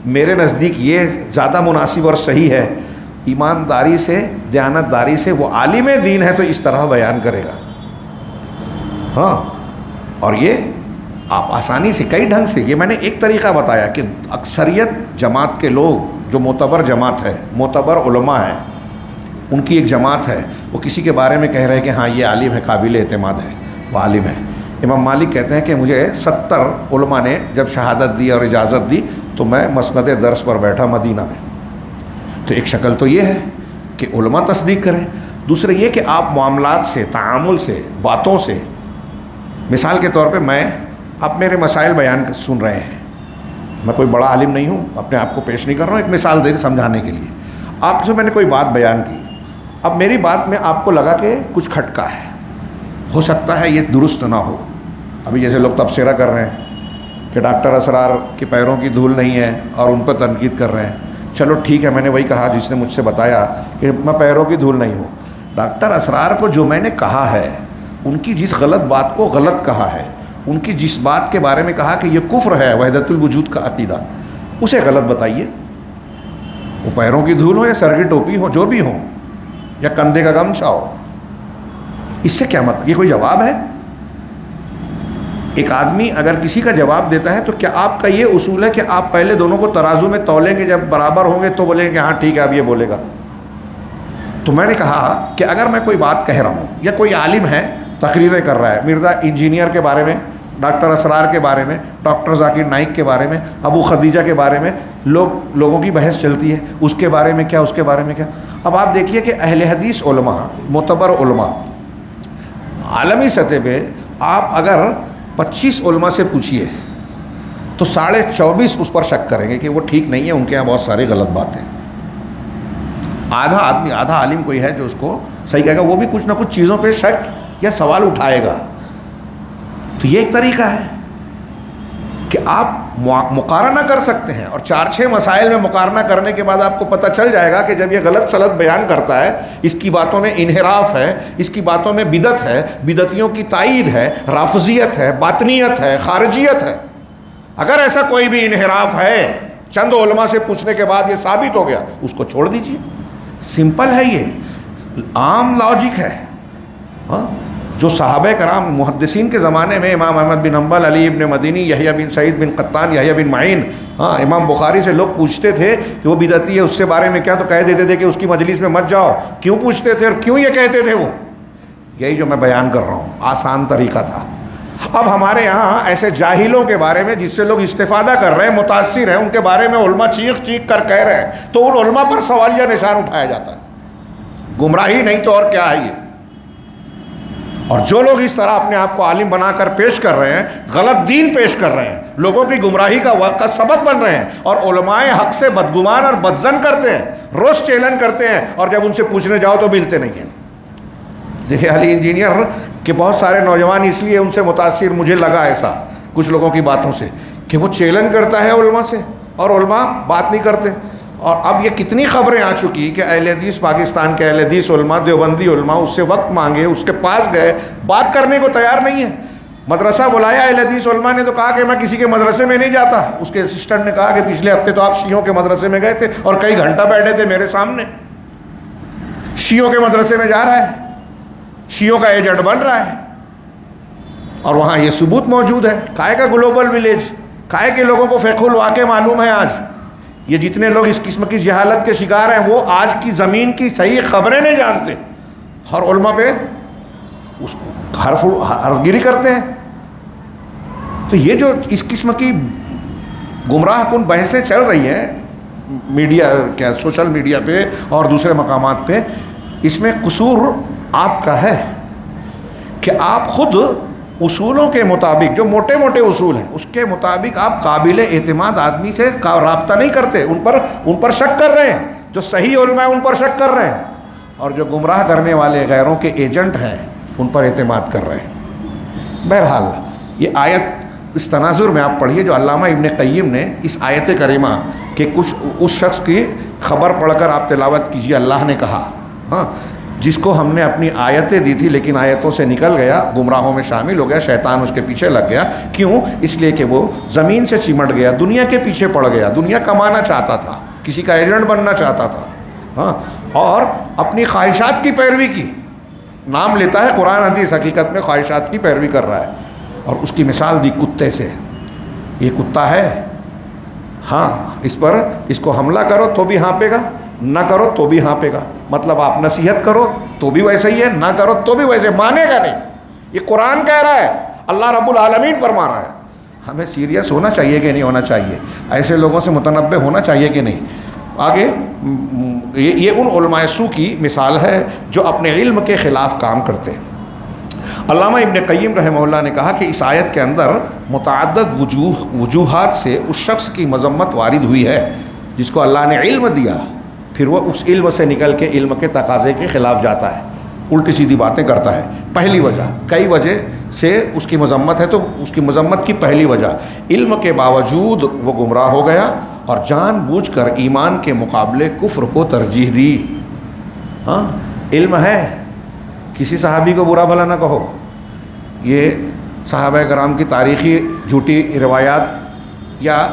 میرے نزدیک یہ زیادہ مناسب اور صحیح ہے. ایمانداری سے، دیانتداری سے، وہ عالم دین ہے تو اس طرح بیان کرے گا. ہاں، اور یہ آپ آسانی سے، کئی ڈھنگ سے، یہ میں نے ایک طریقہ بتایا کہ اکثریت جماعت کے لوگ جو معتبر جماعت ہے، معتبر علماء ہیں، ان کی ایک جماعت ہے، وہ کسی کے بارے میں کہہ رہے ہیں کہ ہاں یہ عالم ہے، قابل اعتماد ہے، وہ عالم ہے. امام مالک کہتے ہیں کہ مجھے 70 علماء نے جب شہادت دی اور اجازت دی تو میں مسند درس پر بیٹھا مدینہ میں. تو ایک شکل تو یہ ہے کہ علماء تصدیق کریں. دوسرے یہ کہ آپ معاملات سے، تعامل سے، باتوں سے، مثال کے طور پہ آپ میرے مسائل بیان سن رہے ہیں، میں کوئی بڑا عالم نہیں ہوں، اپنے آپ کو پیش نہیں کر رہا ہوں، ایک مثال دے سمجھانے کے لیے. آپ سے میں نے کوئی بات بیان کی، اب میری بات میں آپ کو لگا کہ کچھ کھٹکا ہے، ہو سکتا ہے یہ درست نہ ہو. ابھی جیسے لوگ تبصرہ کر رہے ہیں کہ ڈاکٹر اسرار کے پیروں کی دھول نہیں ہے اور ان پر تنقید کر رہے ہیں. چلو ٹھیک ہے، میں نے وہی کہا جس نے مجھ سے بتایا کہ میں پیروں کی دھول نہیں ہوں. ڈاکٹر اسرار کو جو میں نے کہا ہے، ان کی جس غلط بات کو غلط کہا ہے، ان کی جس بات کے بارے میں کہا کہ یہ کفر ہے، وحدت الوجود کا عقیدہ، اسے غلط بتائیے. وہ پیروں کی دھول ہو یا سر کی ٹوپی ہو، جو بھی ہو، یا کندھے کا گمچھا ہو، اس سے کیا یہ کوئی جواب ہے؟ ایک آدمی اگر کسی کا جواب دیتا ہے تو کیا آپ کا یہ اصول ہے کہ آپ پہلے دونوں کو ترازو میں تولیں گے، جب برابر ہوں گے تو بولیں گے کہ ہاں ٹھیک ہے اب یہ بولے گا؟ تو میں نے کہا کہ اگر میں کوئی بات کہہ رہا ہوں یا کوئی عالم ہے تقریریں کر رہا ہے، مرزا انجینئر کے بارے میں، ڈاکٹر اسرار کے بارے میں، ڈاکٹر ذاکر نائک کے بارے میں، ابو خدیجہ کے بارے میں لوگوں کی بحث چلتی ہے، اس کے بارے میں کیا، اس کے بارے میں کیا. اب آپ دیکھیے کہ اہل حدیث علماء، معتبر علماء، عالمی سطح پہ آپ اگر 25 علماء سے پوچھیے تو 24.5 اس پر شک کریں گے کہ وہ ٹھیک نہیں ہے، ان کے یہاں بہت ساری غلط باتیں. آدھا عالم کوئی ہے جو اس کو صحیح کہے گا، وہ بھی کچھ نہ کچھ چیزوں پہ شک یا سوال اٹھائے گا. تو یہ ایک طریقہ ہے کہ آپ مقارنہ کر سکتے ہیں، اور 4-6 مسائل میں مقارنہ کرنے کے بعد آپ کو پتہ چل جائے گا کہ جب یہ غلط سلط بیان کرتا ہے، اس کی باتوں میں انحراف ہے، اس کی باتوں میں بدعت ہے، بدعتیوں کی تائید ہے، رافضیت ہے، باطنیت ہے، خارجیت ہے. اگر ایسا کوئی بھی انحراف ہے، چند علماء سے پوچھنے کے بعد یہ ثابت ہو گیا، اس کو چھوڑ دیجیے. سمپل ہے، یہ عام لاجک ہے. ہاں، جو صحابہ کرام محدثین کے زمانے میں امام احمد بن حنبل، علی ابن مدینی، یحییٰ بن سعید بن قطان، یحییٰ بن معین، ہاں امام بخاری سے لوگ پوچھتے تھے کہ وہ بدعتی ہے، اس سے بارے میں کیا، تو کہہ دیتے تھے کہ اس کی مجلس میں مت جاؤ. کیوں پوچھتے تھے اور کیوں یہ کہتے تھے؟ وہ یہی جو میں بیان کر رہا ہوں، آسان طریقہ تھا. اب ہمارے یہاں ایسے جاہلوں کے بارے میں جس سے لوگ استفادہ کر رہے ہیں، متاثر ہیں، ان کے بارے میں علماء چیخ چیخ کر کہہ رہے ہیں، تو ان علماء پر سوالیہ نشان اٹھایا جاتا ہے. گمراہی نہیں تو اور کیا ہے یہ؟ اور جو لوگ اس طرح اپنے آپ کو عالم بنا کر پیش کر رہے ہیں، غلط دین پیش کر رہے ہیں، لوگوں کی گمراہی کا سبب بن رہے ہیں، اور علماء حق سے بدگمان اور بدظن کرتے ہیں، روز چیلنج کرتے ہیں، اور جب ان سے پوچھنے جاؤ تو ملتے نہیں ہیں. دیکھیں علی انجینئر کے بہت سارے نوجوان اس لیے ان سے متاثر، مجھے لگا ایسا کچھ لوگوں کی باتوں سے، کہ وہ چیلنج کرتا ہے علماء سے اور علماء بات نہیں کرتے. اور اب یہ کتنی خبریں آ چکی کہ اہل حدیث، پاکستان کے اہل حدیث علماء، دیوبندی علماء اس سے وقت مانگے، اس کے پاس گئے، بات کرنے کو تیار نہیں ہے. مدرسہ بلایا اہل حدیث علماء نے تو کہا کہ میں کسی کے مدرسے میں نہیں جاتا. اس کے اسسٹنٹ نے کہا کہ پچھلے ہفتے تو آپ شیعوں کے مدرسے میں گئے تھے اور کئی گھنٹہ بیٹھے تھے میرے سامنے. شیعوں کے مدرسے میں جا رہا ہے، شیعوں کا ایجنٹ بن رہا ہے، اور وہاں یہ ثبوت موجود ہے. کائے کا گلوبل ولیج، کائے کے لوگوں کو فقہ الواقع معلوم ہے. آج یہ جتنے لوگ اس قسم کی جہالت کے شکار ہیں، وہ آج کی زمین کی صحیح خبریں نہیں جانتے، اور علماء پہ حرف گیری کرتے ہیں. تو یہ جو اس قسم کی گمراہ کن بحثیں چل رہی ہیں میڈیا، کیا سوشل میڈیا پہ اور دوسرے مقامات پہ، اس میں قصور آپ کا ہے کہ آپ خود اصولوں کے مطابق، جو موٹے موٹے اصول ہیں اس کے مطابق آپ قابل اعتماد آدمی سے رابطہ نہیں کرتے، ان پر شک کر رہے ہیں. جو صحیح علماء ہیں ان پر شک کر رہے ہیں، اور جو گمراہ کرنے والے غیروں کے ایجنٹ ہیں ان پر اعتماد کر رہے ہیں. بہرحال یہ آیت اس تناظر میں آپ پڑھیے جو علامہ ابن قیم نے اس آیت کریمہ کہ کچھ اس شخص کی خبر پڑھ کر آپ تلاوت کیجیے. اللہ نے کہا، ہاں، جس کو ہم نے اپنی آیتیں دی تھی لیکن آیتوں سے نکل گیا، گمراہوں میں شامل ہو گیا، شیطان اس کے پیچھے لگ گیا. کیوں؟ اس لیے کہ وہ زمین سے چمٹ گیا، دنیا کے پیچھے پڑ گیا، دنیا کمانا چاہتا تھا، کسی کا ایجنٹ بننا چاہتا تھا، ہاں، اور اپنی خواہشات کی پیروی کی. نام لیتا ہے قرآن حدیث، حقیقت میں خواہشات کی پیروی کر رہا ہے. اور اس کی مثال دی کتے سے. یہ کتا ہے، ہاں، اس کو حملہ کرو تو بھی ہانپے گا، نہ کرو تو بھی ہانپے گا. مطلب آپ نصیحت کرو تو بھی ویسے ہی ہے، نہ کرو تو بھی ویسے، مانے گا نہیں. یہ قرآن کہہ رہا ہے، اللہ رب العالمین فرما رہا ہے. ہمیں سیریس ہونا چاہیے کہ نہیں ہونا چاہیے؟ ایسے لوگوں سے متنبہ ہونا چاہیے کہ نہیں؟ آگے یہ ان علماء سو کی مثال ہے جو اپنے علم کے خلاف کام کرتے ہیں. علامہ ابن قیم رحمہ اللہ نے کہا کہ اس آیت کے اندر متعدد وجوہات سے اس شخص کی مذمت وارد ہوئی ہے جس کو اللہ نے علم دیا، پھر وہ اس علم سے نکل کے علم کے تقاضے کے خلاف جاتا ہے، الٹی سیدھی باتیں کرتا ہے. پہلی وجہ، کئی وجہ سے اس کی مذمت ہے، تو اس کی مذمت کی پہلی وجہ، علم کے باوجود وہ گمراہ ہو گیا اور جان بوجھ کر ایمان کے مقابلے کفر کو ترجیح دی. ہاں، علم ہے، کسی صحابی کو برا بھلا نہ کہو. یہ صحابہ کرام کی تاریخی جھوٹی روایات یا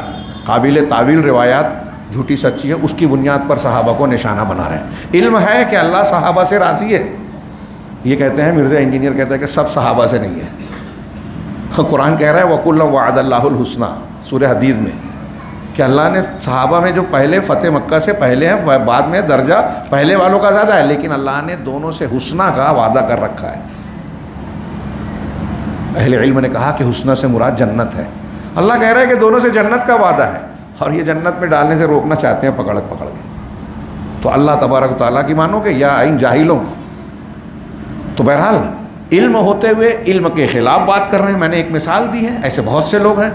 قابل تعویل روایات جھوٹی سچی ہے، اس کی بنیاد پر صحابہ کو نشانہ بنا رہے ہیں. علم ہے کہ اللہ صحابہ سے راضی ہے. یہ کہتے ہیں مرزا انجینئر کہتا ہے کہ سب صحابہ سے نہیں ہے. قرآن کہہ رہا ہے وَكُلًّا وَعَدَ اللَّهُ الْحُسْنَى، سورہ حدید میں، کہ اللہ نے صحابہ میں جو پہلے فتح مکہ سے پہلے ہیں، بعد میں درجہ پہلے والوں کا زیادہ ہے، لیکن اللہ نے دونوں سے حسنہ کا وعدہ کر رکھا ہے. اہل علم نے کہا کہ حسنہ سے مراد جنت ہے. اللہ کہہ رہا ہے کہ دونوں سے جنت کا وعدہ ہے، اور یہ جنت میں ڈالنے سے روکنا چاہتے ہیں پکڑ کے. تو اللہ تبارک و تعالیٰ کی مانو کہ یا ان جاہلوں کی. تو بہرحال علم ہوتے ہوئے علم کے خلاف بات کر رہے ہیں. میں نے ایک مثال دی ہے، ایسے بہت سے لوگ ہیں.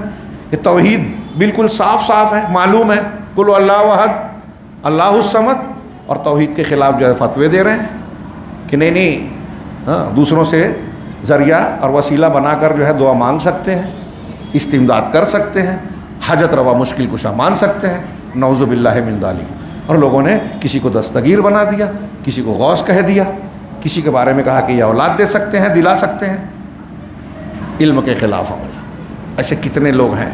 یہ توحید بالکل صاف ہے، معلوم ہے، قل اللہ احد اللہ الصمد، اور توحید کے خلاف جو ہے فتوے دے رہے ہیں کہ نہیں، ہاں، دوسروں سے ذریعہ اور وسیلہ بنا کر جو ہے دعا مانگ سکتے ہیں، استمداد کر سکتے ہیں، حاجت روا مشکل کشا مان سکتے ہیں. نعوذ باللہ من ذالک. اور لوگوں نے کسی کو دستگیر بنا دیا، کسی کو غوث کہہ دیا، کسی کے بارے میں کہا کہ یہ اولاد دے سکتے ہیں، دلا سکتے ہیں. علم کے خلاف عمل. ایسے کتنے لوگ ہیں،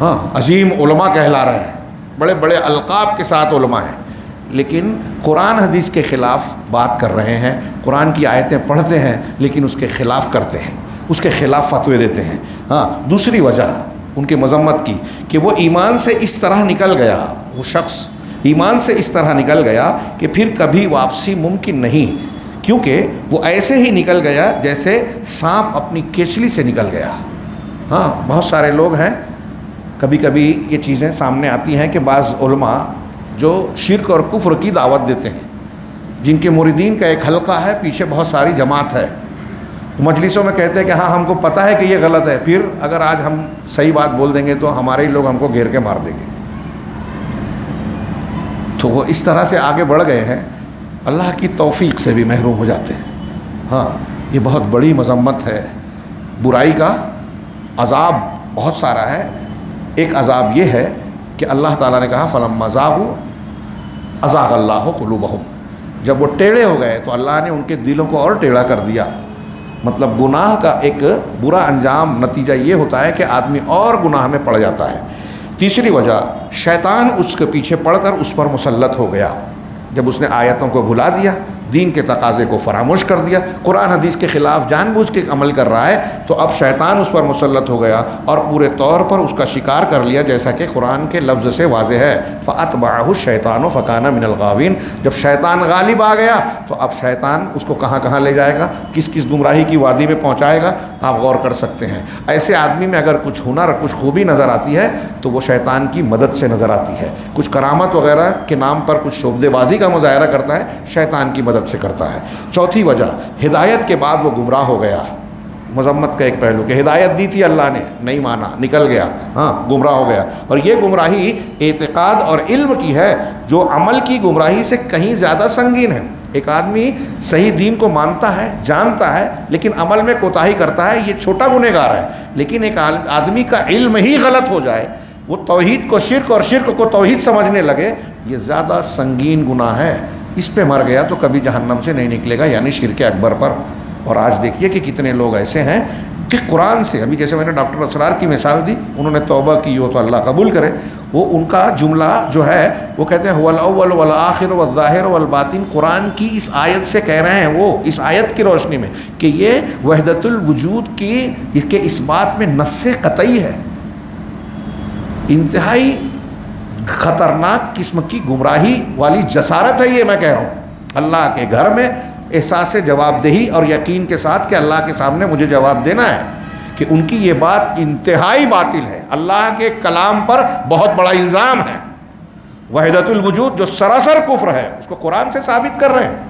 ہاں، عظیم علماء کہلا رہے ہیں، بڑے بڑے القاب کے ساتھ علماء ہیں، لیکن قرآن حدیث کے خلاف بات کر رہے ہیں، قرآن کی آیتیں پڑھتے ہیں لیکن اس کے خلاف کرتے ہیں، اس کے خلاف فتوے دیتے ہیں۔ ہاں، دوسری وجہ ان کی مذمت کی کہ وہ ایمان سے اس طرح نکل گیا، وہ شخص ایمان سے اس طرح نکل گیا کہ پھر کبھی واپسی ممکن نہیں، کیونکہ وہ ایسے ہی نکل گیا جیسے سانپ اپنی کیچلی سے نکل گیا۔ ہاں، بہت سارے لوگ ہیں، کبھی کبھی یہ چیزیں سامنے آتی ہیں کہ بعض علماء جو شرک اور کفر کی دعوت دیتے ہیں، جن کے مریدین کا ایک حلقہ ہے، پیچھے بہت ساری جماعت ہے، مجلسوں میں کہتے ہیں کہ ہاں ہم کو پتہ ہے کہ یہ غلط ہے، پھر اگر آج ہم صحیح بات بول دیں گے تو ہمارے ہی لوگ ہم کو گھیر کے مار دیں گے۔ تو وہ اس طرح سے آگے بڑھ گئے ہیں، اللہ کی توفیق سے بھی محروم ہو جاتے ہیں۔ ہاں، یہ بہت بڑی مذمت ہے۔ برائی کا عذاب بہت سارا ہے۔ ایک عذاب یہ ہے کہ اللہ تعالیٰ نے کہا فَلَمَّا زَاغُوا أَزَاغَ اللَّهُ قُلُوبَهُمْ، جب وہ ٹیڑھے ہو گئے تو اللہ نے ان کے دلوں کو اور ٹیڑھا کر دیا۔ مطلب گناہ کا ایک برا انجام، نتیجہ یہ ہوتا ہے کہ آدمی اور گناہ میں پڑ جاتا ہے۔ تیسری وجہ، شیطان اس کے پیچھے پڑ کر اس پر مسلط ہو گیا۔ جب اس نے آیتوں کو بھلا دیا، دین کے تقاضے کو فراموش کر دیا، قرآن حدیث کے خلاف جان بوجھ کے عمل کر رہا ہے، تو اب شیطان اس پر مسلط ہو گیا اور پورے طور پر اس کا شکار کر لیا، جیسا کہ قرآن کے لفظ سے واضح ہے فَأَتْبَعَهُ الشَّيْطَانُ فَكَانَ مِنَ الْغَاوِينَ۔ جب شیطان غالب آ گیا تو اب شیطان اس کو کہاں کہاں لے جائے گا، کس کس گمراہی کی وادی میں پہنچائے گا، آپ غور کر سکتے ہیں۔ ایسے آدمی میں اگر کچھ ہنر، کچھ خوبی نظر آتی ہے تو وہ شیطان کی مدد سے نظر آتی ہے، کچھ کرامت وغیرہ کے نام پر کچھ شعبدے بازی کا مظاہرہ کرتا ہے، شیطان کی مدد سے کرتا ہے۔ چوتھی وجہ، ہدایت کے بعد وہ گمراہ ہو گیا۔ مذمت کا ایک پہلو کہ ہدایت دی تھی اللہ نے، نہیں مانا، نکل گیا، ہاں گمراہ ہو گیا۔ اور یہ گمراہی اعتقاد اور علم کی ہے، جو عمل کی گمراہی سے کہیں زیادہ سنگین ہے۔ ایک آدمی صحیح دین کو مانتا ہے، جانتا ہے، لیکن عمل میں کوتاہی کرتا ہے، یہ چھوٹا گنہگار ہے۔ لیکن ایک آدمی کا علم ہی غلط ہو جائے، وہ توحید کو شرک اور شرک کو توحید سمجھنے لگے، یہ زیادہ سنگین گناہ ہے۔ اس پہ مر گیا تو کبھی جہنم سے نہیں نکلے گا، یعنی شرک اکبر پر۔ اور آج دیکھیے کہ کتنے لوگ ایسے ہیں کہ قرآن سے، ابھی جیسے میں نے ڈاکٹر اسرار کی مثال دی، انہوں نے توبہ کی ہو تو اللہ قبول کرے، وہ ان کا جملہ جو ہے وہ کہتے ہیں هو الاول والآخر والظاہر والباطن، قرآن کی اس آیت سے کہہ رہے ہیں، وہ اس آیت کی روشنی میں کہ یہ وحدت الوجود کی کے اس بات میں نص قطعی ہے۔ انتہائی خطرناک قسم کی گمراہی والی جسارت ہے یہ، میں کہہ رہا ہوں۔ اللہ کے گھر میں احساس جواب دہی اور یقین کے ساتھ کہ اللہ کے سامنے مجھے جواب دینا ہے، کہ ان کی یہ بات انتہائی باطل ہے، اللہ کے کلام پر بہت بڑا الزام ہے۔ وحدت الوجود جو سراسر کفر ہے، اس کو قرآن سے ثابت کر رہے ہیں۔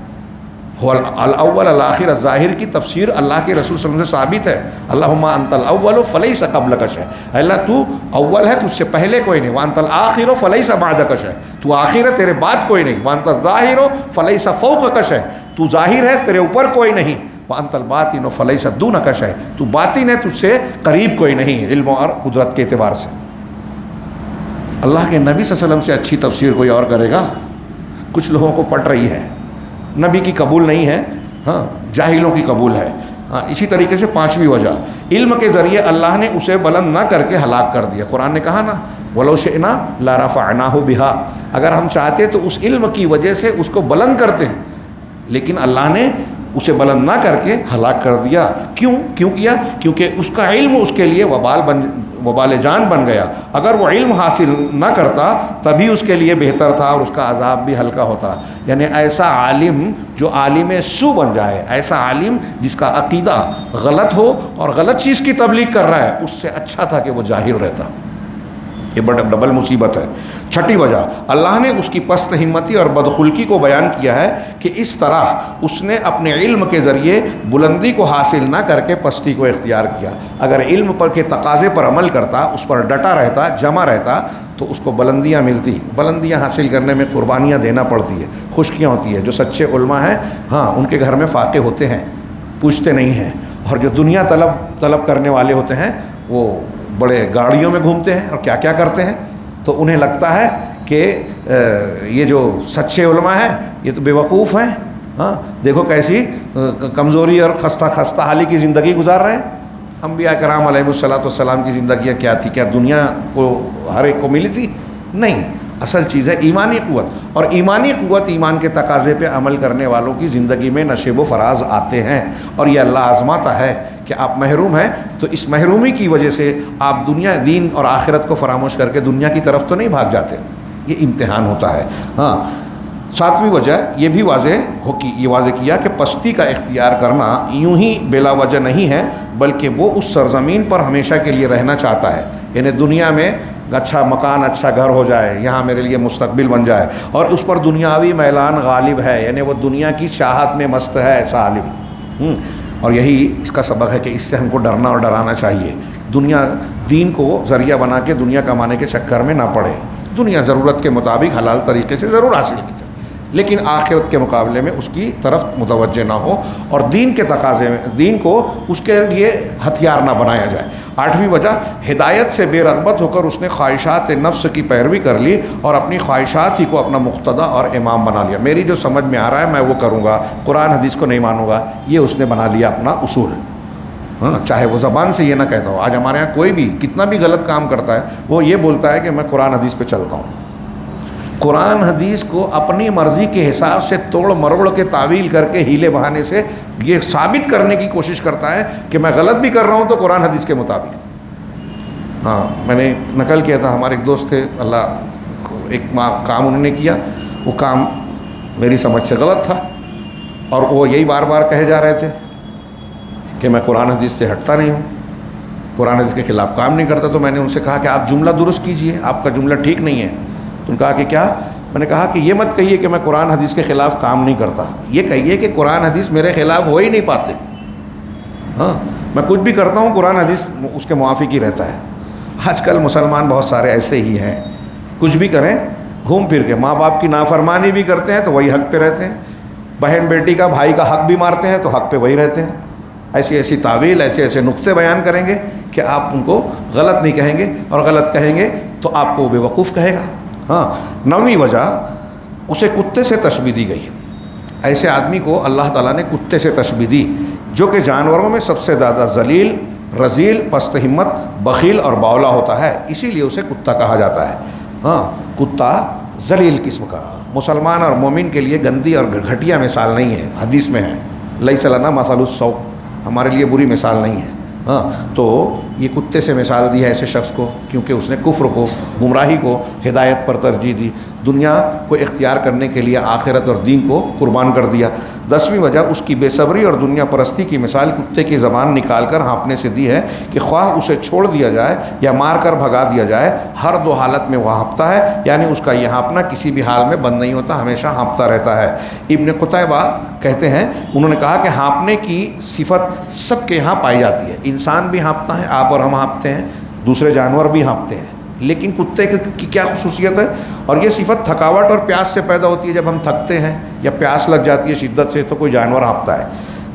الاول الآخر الظاہر کی تفسیر اللہ کے رسول صلی اللہ علیہ وسلم سے ثابت ہے، اللہم انت الاول فلیس قبلک شیء، اللہ تو اول ہے، تجھ سے پہلے کوئی نہیں، وانت الآخر فلیس بعدک شیء، تو آخر ہے، تیرے بعد کوئی نہیں، وانت الظاہر فلیس فوقک شیء، تو ظاہر ہے، تیرے اوپر کوئی نہیں، وانت الباطن فلیس دونک شیء، تو باطن ہے، تجھ سے قریب کوئی نہیں، علم اور قدرت کے اعتبار سے۔ اللہ کے نبی صلی اللہ علیہ وسلم سے اچھی تفسیر کوئی اور کرے گا؟ کچھ لوگوں کو پٹ رہی ہے، نبی کی قبول نہیں ہے، ہاں جاہلوں کی قبول ہے۔ ہاں، اسی طریقے سے پانچویں وجہ، علم کے ذریعے اللہ نے اسے بلند نہ کر کے ہلاک کر دیا۔ قرآن نے کہا نا وَلَوْ شِئْنَا لَرَفَعْنَاهُ بِهَا، اگر ہم چاہتے تو اس علم کی وجہ سے اس کو بلند کرتے ہیں، لیکن اللہ نے اسے بلند نہ کر کے ہلاک کر دیا۔ کیوں کیا؟ کیونکہ اس کا علم اس کے لیے وبال جان بن گیا۔ اگر وہ علم حاصل نہ کرتا تبھی اس کے لیے بہتر تھا اور اس کا عذاب بھی ہلکا ہوتا۔ یعنی ایسا عالم جو عالم سو بن جائے، ایسا عالم جس کا عقیدہ غلط ہو اور غلط چیز کی تبلیغ کر رہا ہے، اس سے اچھا تھا کہ وہ جاہل رہتا۔ یہ بڑا ڈبل مصیبت ہے۔ چھٹی وجہ، اللہ نے اس کی پست ہمتی اور بدخلقی کو بیان کیا ہے کہ اس طرح اس نے اپنے علم کے ذریعے بلندی کو حاصل نہ کر کے پستی کو اختیار کیا۔ اگر علم پر کے تقاضے پر عمل کرتا، اس پر ڈٹا رہتا، جمع رہتا، تو اس کو بلندیاں ملتی۔ بلندیاں حاصل کرنے میں قربانیاں دینا پڑتی ہے، خشکیاں ہوتی ہے۔ جو سچے علماء ہیں، ہاں ان کے گھر میں فاقے ہوتے ہیں، پوچھتے نہیں ہیں، اور جو دنیا طلب کرنے والے ہوتے ہیں وہ بڑے گاڑیوں میں گھومتے ہیں اور کیا کیا کرتے ہیں، تو انہیں لگتا ہے کہ یہ جو سچے علماء ہیں یہ تو بیوقوف ہیں، ہاں دیکھو کیسی کمزوری اور خستہ حالی کی زندگی گزار رہے ہیں۔ انبیاء کرام علیہ الصلوۃ والسلام کی زندگیاں کیا تھی؟ کیا دنیا کو ہر ایک کو ملی تھی؟ نہیں۔ اصل چیز ہے ایمانی قوت، اور ایمانی قوت ایمان کے تقاضے پہ عمل کرنے والوں کی زندگی میں نشیب و فراز آتے ہیں، اور یہ اللہ آزماتا ہے کہ آپ محروم ہیں تو اس محرومی کی وجہ سے آپ دنیا دین اور آخرت کو فراموش کر کے دنیا کی طرف تو نہیں بھاگ جاتے، یہ امتحان ہوتا ہے۔ ہاں، ساتویں وجہ یہ بھی واضح کیا کہ پستی کا اختیار کرنا یوں ہی بلا وجہ نہیں ہے، بلکہ وہ اس سرزمین پر ہمیشہ کے لیے رہنا چاہتا ہے، یعنی دنیا میں اچھا مکان، اچھا گھر ہو جائے، یہاں میرے لیے مستقبل بن جائے، اور اس پر دنیاوی میلان غالب ہے، یعنی وہ دنیا کی چاہت میں مست ہے ایسا عالم۔ اور یہی اس کا سبق ہے کہ اس سے ہم کو ڈرنا اور ڈرانا چاہیے، دین کو ذریعہ بنا کے دنیا کمانے کے چکر میں نہ پڑے، دنیا ضرورت کے مطابق حلال طریقے سے ضرور حاصل کی جائے، لیکن آخرت کے مقابلے میں اس کی طرف متوجہ نہ ہو، اور دین کے تقاضے میں دین کو اس کے لیے ہتھیار نہ بنایا جائے۔ آٹھویں وجہ، ہدایت سے بے رغبت ہو کر اس نے خواہشات نفس کی پیروی کر لی اور اپنی خواہشات ہی کو اپنا مقتدی اور امام بنا لیا، میری جو سمجھ میں آ رہا ہے میں وہ کروں گا، قرآن حدیث کو نہیں مانوں گا، یہ اس نے بنا لیا اپنا اصول۔ ہاں، چاہے وہ زبان سے یہ نہ کہتا ہو، آج ہمارے یہاں کوئی بھی کتنا بھی غلط کام کرتا ہے وہ یہ بولتا ہے کہ میں قرآن حدیث پہ چلتا ہوں، قرآن حدیث کو اپنی مرضی کے حساب سے توڑ مروڑ کے تعویل کر کے ہیلے بہانے سے یہ ثابت کرنے کی کوشش کرتا ہے کہ میں غلط بھی کر رہا ہوں تو قرآن حدیث کے مطابق۔ ہاں، میں نے نقل کیا تھا، ہمارے ایک دوست تھے، اللہ ایک کام انہوں نے کیا، وہ کام میری سمجھ سے غلط تھا، اور وہ یہی بار بار کہے جا رہے تھے کہ میں قرآن حدیث سے ہٹتا نہیں ہوں، قرآن حدیث کے خلاف کام نہیں کرتا۔ تو میں نے ان سے کہا کہ آپ جملہ درست کیجئے، آپ کا جملہ ٹھیک نہیں ہے۔ تو انہوں نے کہا کہ کیا؟ میں نے کہا کہ یہ مت کہیے کہ میں قرآن حدیث کے خلاف کام نہیں کرتا، یہ کہیے کہ قرآن حدیث میرے خلاف ہو ہی نہیں پاتے۔ ہاں، میں کچھ بھی کرتا ہوں قرآن حدیث اس کے موافق ہی رہتا ہے۔ آج کل مسلمان بہت سارے ایسے ہی ہیں، کچھ بھی کریں گھوم پھر کے ماں باپ کی نافرمانی بھی کرتے ہیں تو وہی حق پہ رہتے ہیں، بہن بیٹی کا بھائی کا حق بھی مارتے ہیں تو حق پہ وہی رہتے ہیں، ایسی تعویل ایسے نقطے بیان کریں گے کہ آپ ان کو غلط نہیں کہیں گے، اور غلط کہیں گے تو آپ کو بے وقوف کہے گا۔ ہاں، نویں وجہ، اسے کتے سے تشبیہ دی گئی، ایسے آدمی کو اللہ تعالیٰ نے کتے سے تشبیہ دی جو کہ جانوروں میں سب سے زیادہ ذلیل، رذیل، پست ہمت، بخیل اور باولا ہوتا ہے، اسی لیے اسے کتا کہا جاتا ہے۔ ہاں، کتا ذلیل قسم کا، مسلمان اور مومن کے لیے گندی اور گھٹیا مثال نہیں ہے، حدیث میں ہے لیس لنا مثل السوء، ہمارے لیے بری مثال نہیں ہے۔ ہاں، تو یہ کتے سے مثال دی ہے ایسے شخص کو، کیونکہ اس نے کفر کو، گمراہی کو ہدایت پر ترجیح دی، دنیا کو اختیار کرنے کے لیے آخرت اور دین کو قربان کر دیا۔ 10ویں وجہ، اس کی بے صبری اور دنیا پرستی کی مثال کتے کی زبان نکال کر ہانپنے سے دی ہے کہ خواہ اسے چھوڑ دیا جائے یا مار کر بھگا دیا جائے، ہر دو حالت میں وہ ہانپتا ہے، یعنی اس کا یہ ہانپنا کسی بھی حال میں بند نہیں ہوتا، ہمیشہ ہانپتا رہتا ہے۔ ابن قتیبہ کہتے ہیں، انہوں نے کہا کہ ہانپنے کی صفت سب کے یہاں پائی جاتی ہے، انسان بھی ہانپتا ہے، آپ اور ہم ہانپتے ہیں، دوسرے جانور بھی ہانپتے ہیں، لیکن کتے کی کیا خصوصیت ہے؟ اور یہ صفت تھکاوٹ اور پیاس سے پیدا ہوتی ہے، جب ہم تھکتے ہیں یا پیاس لگ جاتی ہے شدت سے تو کوئی جانور ہانپتا ہے،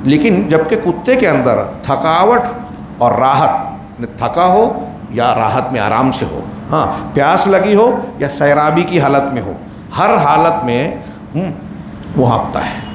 لیکن جبکہ کتے کے اندر تھکاوٹ اور راحت، تھکا ہو یا راحت میں آرام سے ہو، ہاں، پیاس لگی ہو یا سیرابی کی حالت میں ہو، ہر حالت میں وہ ہانپتا ہے۔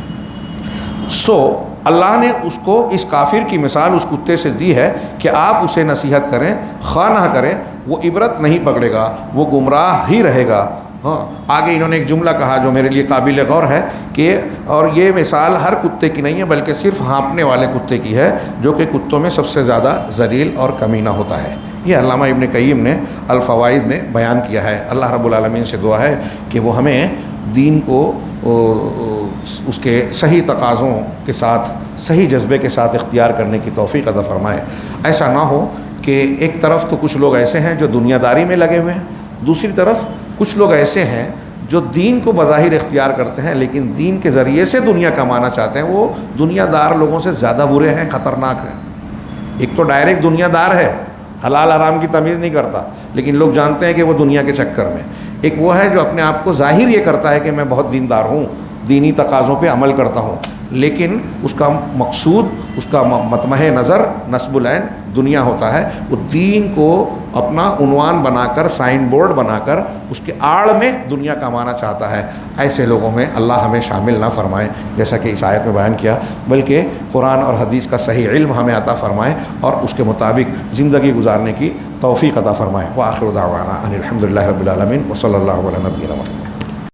اللہ نے اس کو اس کافر کی مثال اس کتے سے دی ہے کہ آپ اسے نصیحت کریں، خواہ نہ کریں، وہ عبرت نہیں پکڑے گا، وہ گمراہ ہی رہے گا۔ ہاں، آگے انہوں نے ایک جملہ کہا جو میرے لیے قابل غور ہے کہ اور یہ مثال ہر کتے کی نہیں ہے بلکہ صرف ہانپنے والے کتے کی ہے، جو کہ کتوں میں سب سے زیادہ ذلیل اور کمینہ ہوتا ہے۔ یہ علامہ ابن قیم نے الفوائد میں بیان کیا ہے۔ اللہ رب العالمین سے دعا ہے کہ وہ ہمیں دین کو اس کے صحیح تقاضوں کے ساتھ، صحیح جذبے کے ساتھ اختیار کرنے کی توفیق عطا فرمائے۔ ایسا نہ ہو کہ ایک طرف تو کچھ لوگ ایسے ہیں جو دنیا داری میں لگے ہوئے ہیں، دوسری طرف کچھ لوگ ایسے ہیں جو دین کو بظاہر اختیار کرتے ہیں لیکن دین کے ذریعے سے دنیا کمانا چاہتے ہیں، وہ دنیا دار لوگوں سے زیادہ برے ہیں، خطرناک ہیں۔ ایک تو ڈائریکٹ دنیا دار ہے، حلال حرام کی تمیز نہیں کرتا، لیکن لوگ جانتے ہیں کہ وہ دنیا کے چکر میں۔ ایک وہ ہے جو اپنے آپ کو ظاہر یہ کرتا ہے کہ میں بہت دیندار ہوں، دینی تقاضوں پہ عمل کرتا ہوں، لیکن اس کا مقصود، اس کا مطمع نظر نصب العین دنیا ہوتا ہے۔ وہ دین کو اپنا عنوان بنا کر، سائن بورڈ بنا کر اس کے آڑ میں دنیا کمانا چاہتا ہے۔ ایسے لوگوں میں اللہ ہمیں شامل نہ فرمائے جیسا کہ اس آیت میں بیان کیا، بلکہ قرآن اور حدیث کا صحیح علم ہمیں عطا فرمائے اور اس کے مطابق زندگی گزارنے کی توفیق عطا فرمائے. وآخر دعوانا ان الحمد للہ رب العالمین وصلی اللہ علی نبینا محمد.